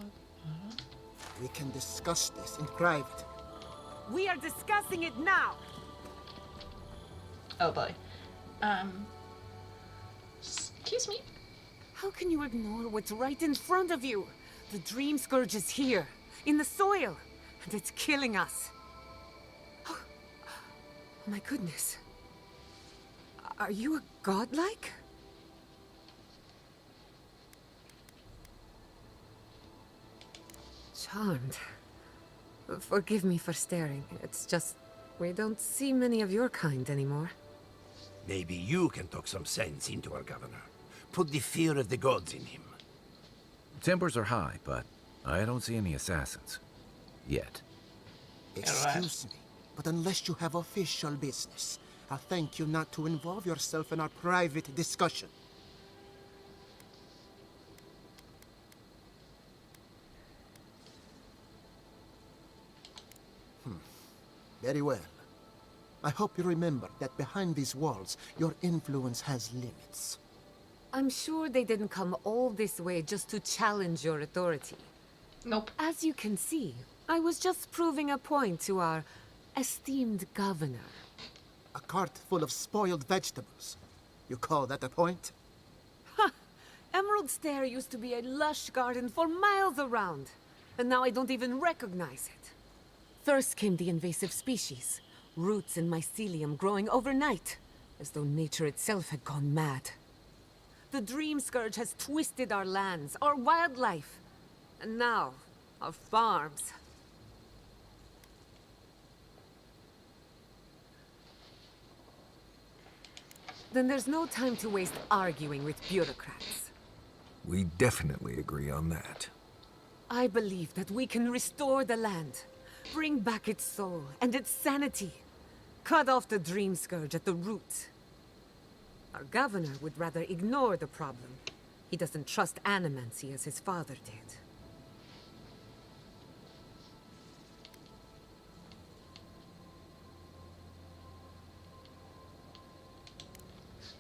We can discuss this in private. We are discussing it now. Oh boy. Excuse me? How can you ignore what's right in front of you? The Dream Scourge is here, in the soil, and it's killing us. Oh my goodness. Are you a godlike? Charmed. Forgive me for staring. It's just, we don't see many of your kind anymore. Maybe you can talk some sense into our governor. Put the fear of the gods in him. Tempers are high, but I don't see any assassins. Yet. Excuse me, but unless you have official business, I'll thank you not to involve yourself in our private discussion. Very well. I hope you remember that behind these walls, your influence has limits. I'm sure they didn't come all this way just to challenge your authority. Nope. As you can see, I was just proving a point to our esteemed governor. A cart full of spoiled vegetables. You call that a point? Ha! Emerald Stair used to be a lush garden for miles around, and now I don't even recognize it. First came the invasive species, roots and mycelium growing overnight, as though nature itself had gone mad. The Dream Scourge has twisted our lands, our wildlife, and now, our farms. Then there's no time to waste arguing with bureaucrats. We definitely agree on that. I believe that we can restore the land, bring back its soul and its sanity, cut off the Dream Scourge at the root. Our governor would rather ignore the problem. He doesn't trust animancy as his father did.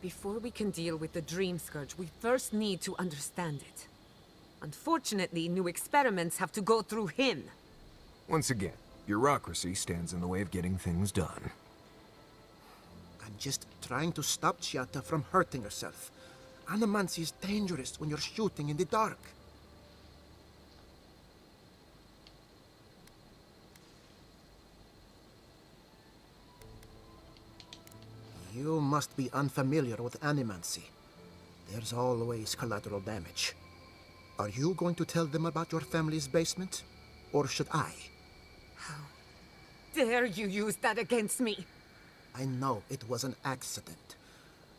Before we can deal with the Dream Scourge, we first need to understand it. Unfortunately, new experiments have to go through him. Once again, bureaucracy stands in the way of getting things done. I'm just trying to stop Chiata from hurting herself. Animancy is dangerous when you're shooting in the dark. You must be unfamiliar with animancy. There's always collateral damage. Are you going to tell them about your family's basement? Or should I? How dare you use that against me? I know it was an accident,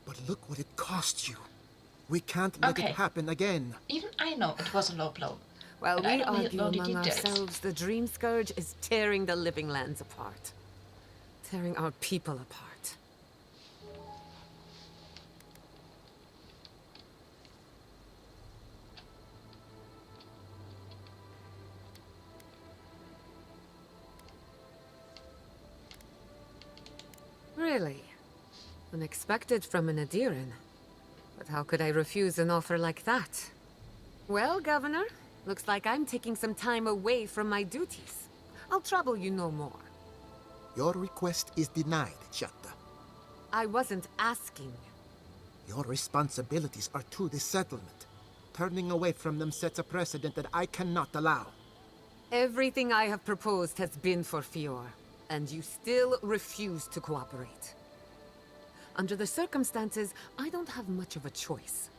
but look what it cost you. We can't let it happen again. Even I know it was a low blow. While And I we don't need argue all the among details. ourselves, the Dream Scourge is tearing the living lands apart. Tearing our people apart. Really? Unexpected from an Adiran. But how could I refuse an offer like that? Well, Governor, looks like I'm taking some time away from my duties. I'll trouble you no more. Your request is denied, Chiata. I wasn't asking. Your responsibilities are to the settlement. Turning away from them sets a precedent that I cannot allow. Everything I have proposed has been for Fior, and you still refuse to cooperate. Under the circumstances, I don't have much of a choice.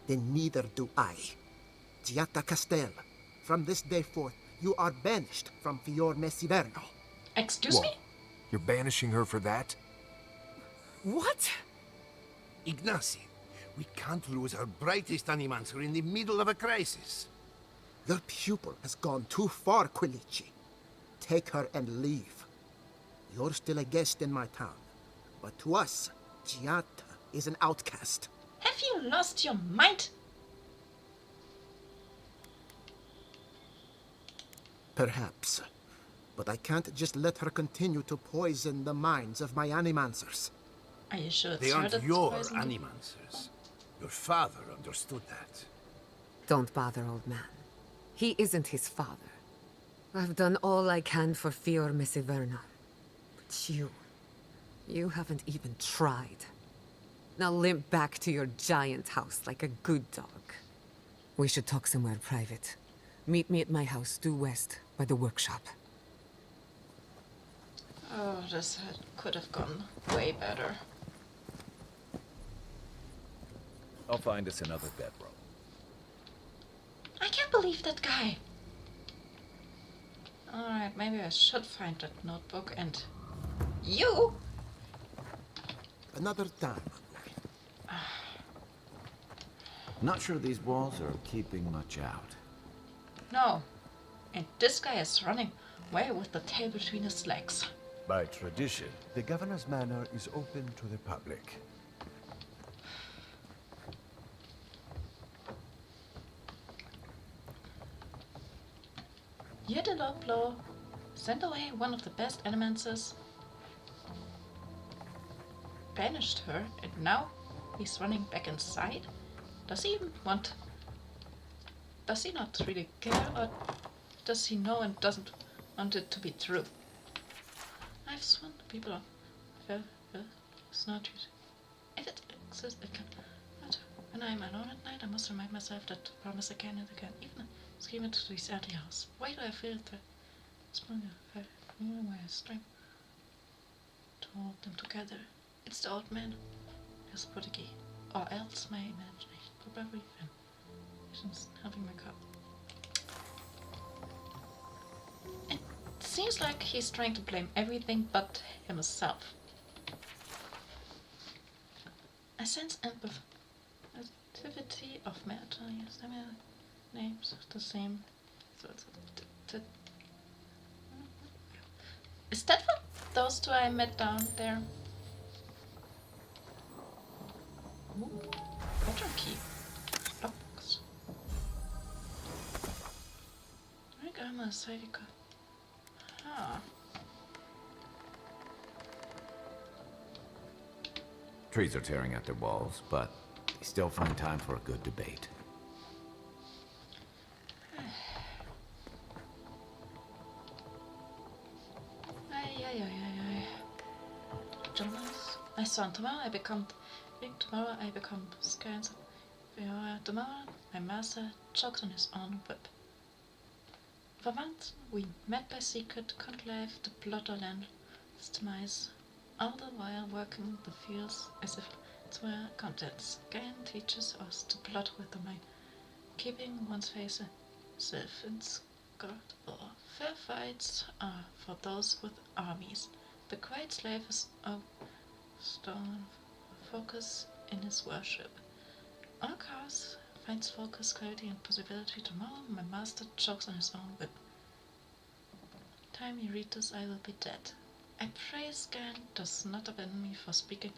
Then neither do I. Giatta Castel, from this day forth, you are banished from Fior Messiverno. Excuse me? You're banishing her for that? What? Ignacy, we can't lose our brightest animancer in the middle of a crisis. Your pupil has gone too far, Quilici. Take her and leave. You're still a guest in my town, but to us, Giata is an outcast. Have you lost your mind? Perhaps. But I can't just let her continue to poison the minds of my animancers. Are you sure it's They her aren't that's your poisoning? animancers. Your father understood that. Don't bother, old man. He isn't his father. I've done all I can for Fior Mesiverno. But you haven't even tried. Now limp back to your giant house like a good dog. We should talk somewhere private. Meet me at my house due west by the workshop. Oh, this could have gone way better. I'll find us another bedroom. I can't believe that guy. Alright, maybe I should find that notebook and... You? Another time. Not sure these walls are keeping much out. No. And this guy is running away with the tail between his legs. By tradition, the governor's manor is open to the public. You did low blow. Sent away one of the best animancers. Banished her, and now he's running back inside. Does he even want... Does he not really care, or does he know and doesn't want it to be true? I've sworn to people of it's not true. If it exists, it can. But when I'm alone at night, I must remind myself that to promise again and again, even scream it to this empty house. Why do I feel the sprung of my strength to hold them together? It's the old man, his prodigy, or else my imagination, probably visions having my cup. It seems like he's trying to blame everything but himself. I sense activity of matter. Yes, names the same. Is that what those two I met down there? Ooh, water key. Locks. I got my psychic. Ah. Trees are tearing at their walls, but they still find time for a good debate. I saw tomorrow I become big, tomorrow I become scared. Tomorrow my master chokes on his own whip. For once we met by secret conclave to plot our land's demise, all the while working the fields as if it were contents. Gain teaches us to plot with the mind, keeping one's face safe and scornable. Fair fights are for those with armies. The quiet slave is stone focus in his worship. All chaos finds focus, clarity, and possibility. Tomorrow my master chokes on his own whip. Time you read this, I will be dead. I pray Scan does not abandon me for speaking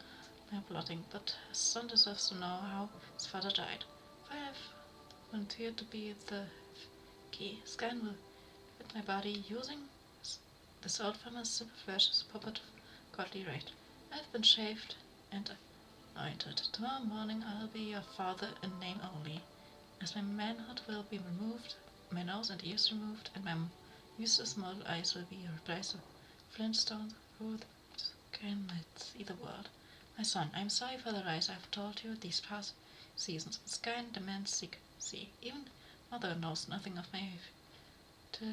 my plotting, but his son deserves to know how his father died. If I have volunteered to be the key, Scan will fit my body using this old famous simple flesh as a puppet of godly right. I have been shaved and anointed. Tomorrow morning I'll be your father in name only. As my manhood will be removed, my nose and ears removed, and my useless mortal eyes will be replaced with flintstones who can might see the world. My son, I am sorry for the lies I have told you these past seasons. Sky demands secrecy. Even mother knows nothing of my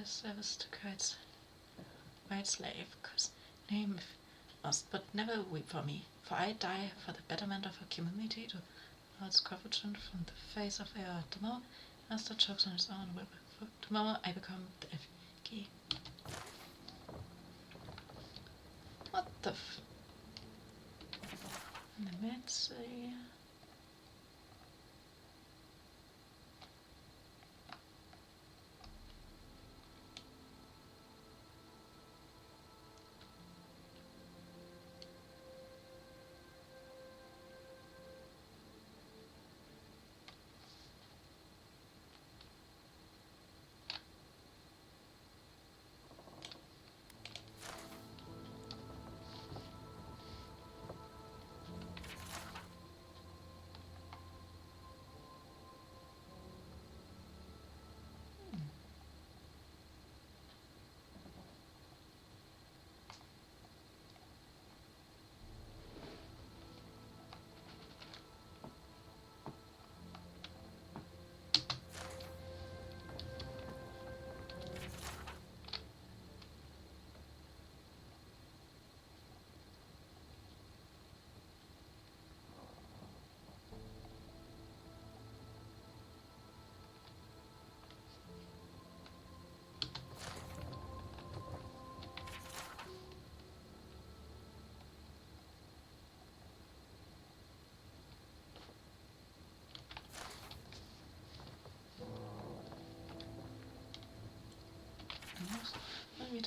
service to Kurt's white slave, cause name must but never weep for me, for I die for the betterment of a community to Lord's corruption from the face of air. Tomorrow, Master chokes on his own whip. Tomorrow I become the key. What the f... Let's see...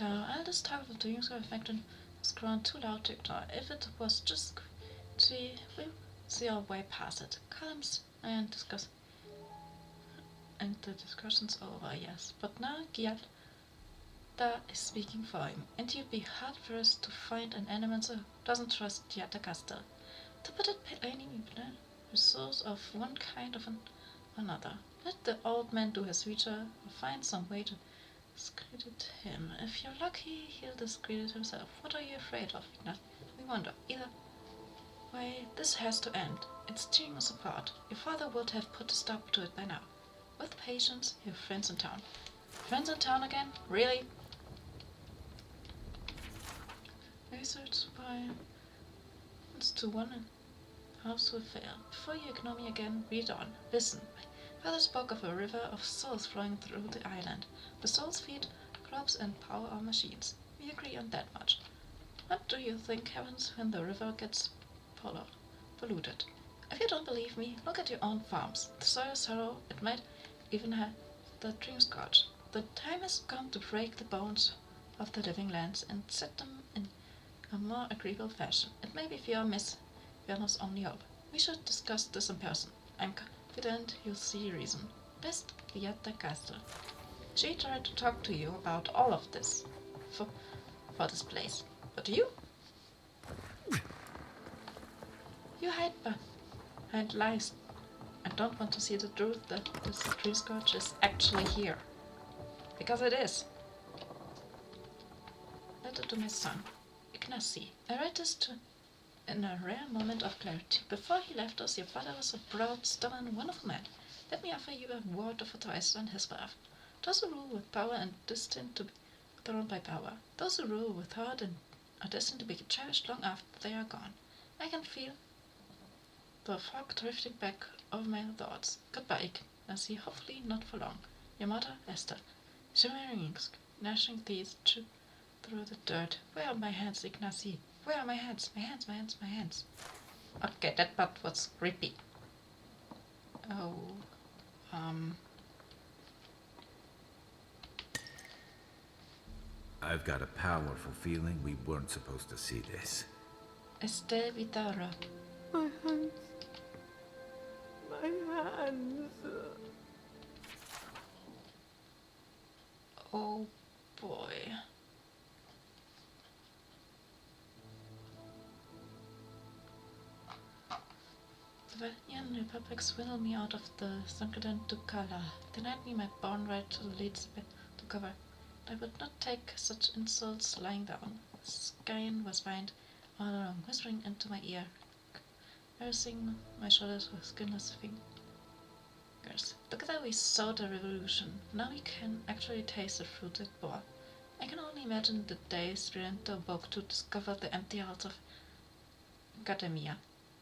Our eldest type of dreams were affected has grown too loud to ignore. If it was just we see our way past it. Columns and discuss and the discussion's over, yes. But now Giada is speaking for him, and you'd be hard pressed to find an element who doesn't trust Giada Castle. To put it plainly, resource of one kind of another. Let the old man do his research or find some way to discredit him. If you're lucky, he'll discredit himself. What are you afraid of? We wonder. Either way, this has to end. It's tearing us apart. Your father would have put a stop to it by now. With patience, you have friends in town. Friends in town again? Really? Research by... It's to one house will fail. Before you ignore me again, read on. Listen. Father spoke of a river of souls flowing through the island. The souls feed crops and power our machines. We agree on that much. What do you think happens when the river gets polluted? If you don't believe me, look at your own farms. The soil is hollow, it might even have the dream scorch. The time has come to break the bones of the living lands and set them in a more agreeable fashion. It may be for Miss Werner's only hope. We should discuss this in person. I'm confident you'll see reason. Best Giada Castle. She tried to talk to you about all of this for this place. But you? You hide behind lies and don't want to see the truth that this tree scorch is actually here. Because it is. Letter to my son, Ignacy. I read this in a rare moment of clarity. Before he left us, your father was a proud, stubborn, wonderful man. Let me offer you a word of advice on his behalf. Those who rule with power and destined to be thrown by power. Those who rule with heart and are destined to be cherished long after they are gone. I can feel the fog drifting back over my thoughts. Goodbye, Ignacy. Hopefully not for long. Your mother, Esther. Shimmering, gnashing teeth through the dirt. Where are my hands, Ignacy? Where are my hands? My hands, my hands, my hands. Okay, that part was creepy. Oh, I've got a powerful feeling we weren't supposed to see this. Esther Vitara. My hands. My hands. Oh boy. The Valian Republic swindled me out of the Sunken to Kala, denied me my born right to lead to cover. I would not take such insults lying down. Skyen was bind all along, whispering into my ear, caressing my shoulders with skinless fingers. Together we sowed a revolution. Now we can actually taste the fruit it bore. I can only imagine the days Riento woke to discover the empty halls of Academia.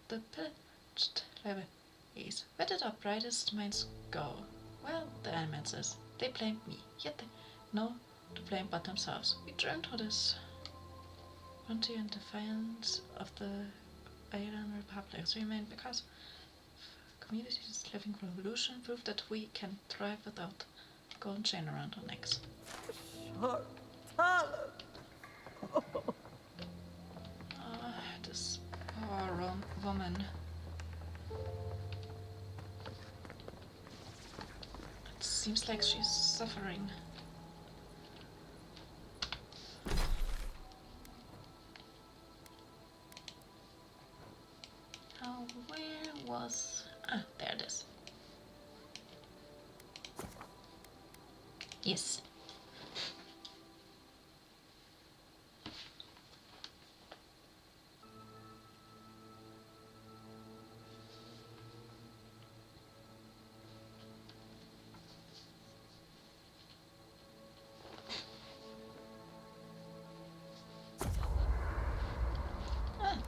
The pillaged libraries. Where did our brightest minds go? Well, the Almances. They blamed me, yet they know to blame but themselves. We dreamed of this frontier in defiance of the Alien Republics remain because communities living revolution prove that we can thrive without golden chain around our necks. This poor woman. It seems like she's suffering. Where was... there it is. Yes.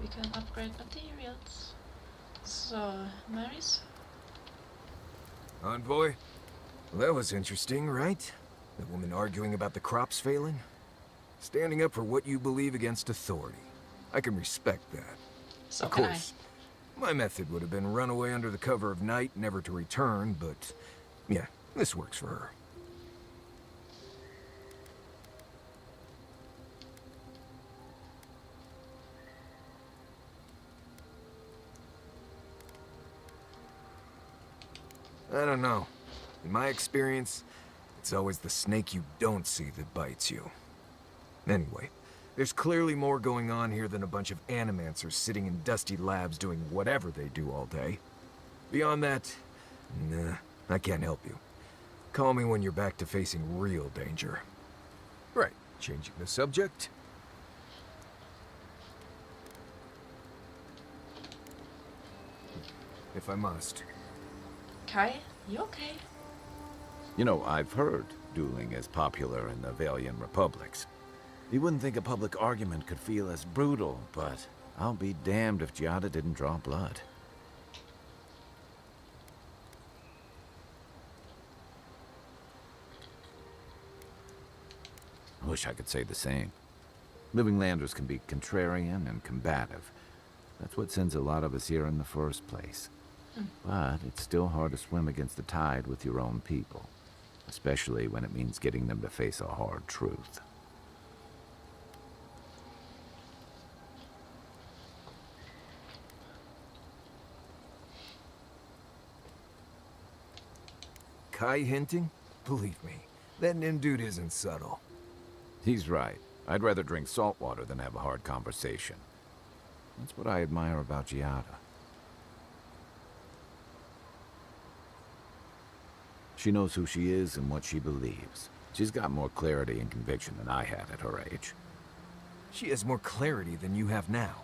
We can upgrade materials. So, Mary's? Envoy? Well, that was interesting, right? The woman arguing about the crops failing? Standing up for what you believe against authority. I can respect that. So of course, my method would have been run away under the cover of night, never to return, but yeah, this works for her. I don't know. In my experience, it's always the snake you don't see that bites you. Anyway, there's clearly more going on here than a bunch of animancers sitting in dusty labs doing whatever they do all day. Beyond that, nah, I can't help you. Call me when you're back to facing real danger. Right, changing the subject. If I must. Kai, you okay? You know, I've heard dueling is popular in the Valiant Republics. You wouldn't think a public argument could feel as brutal, but I'll be damned if Giada didn't draw blood. I wish I could say the same. Living Landers can be contrarian and combative. That's what sends a lot of us here in the first place. But it's still hard to swim against the tide with your own people, especially when it means getting them to face a hard truth. Kai hinting? Believe me, that Nim dude isn't subtle. He's right. I'd rather drink salt water than have a hard conversation. That's what I admire about Giada. She knows who she is and what she believes. She's got more clarity and conviction than I had at her age. She has more clarity than you have now.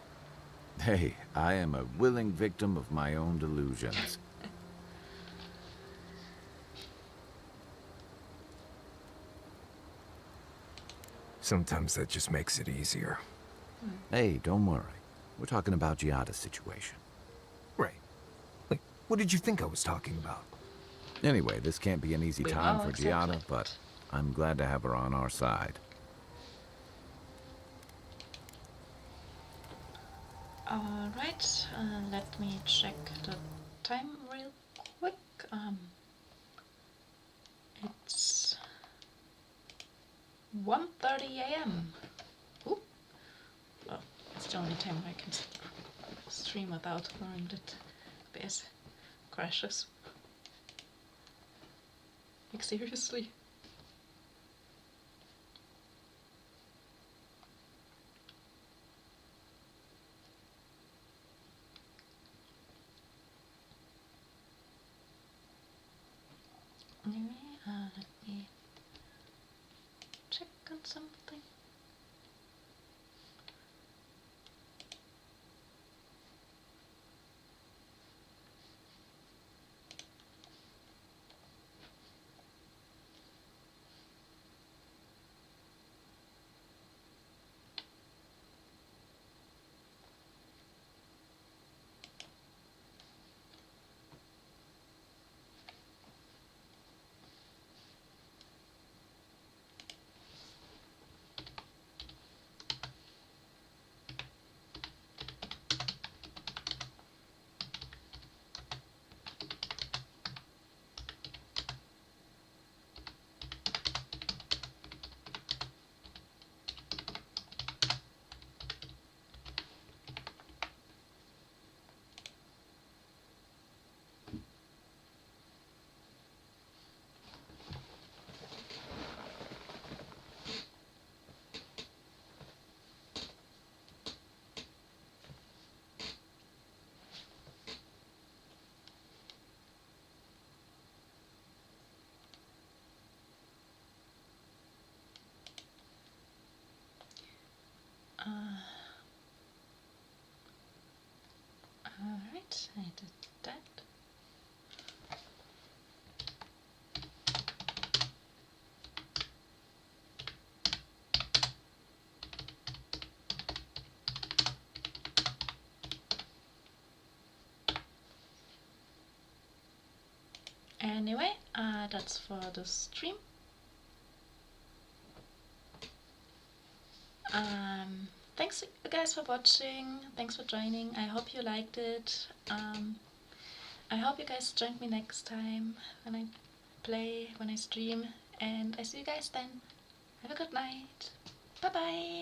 Hey, I am a willing victim of my own delusions. Sometimes that just makes it easier. Hey, don't worry. We're talking about Giada's situation. Right. Like, what did you think I was talking about? Anyway, this can't be an easy time for Giada, but I'm glad to have her on our side. Alright, let me check the time real quick. It's 1:30 a.m. Ooh. Well, it's the only time I can stream without worrying that OBS crashes. Like, seriously? Anyway, let me check on something. Alright, I did that. Anyway, that's for the stream. Thanks you guys for watching, thanks for joining, I hope you liked it. I hope you guys join me next time when I play, when I stream, and I see you guys then. Have a good night. Bye bye.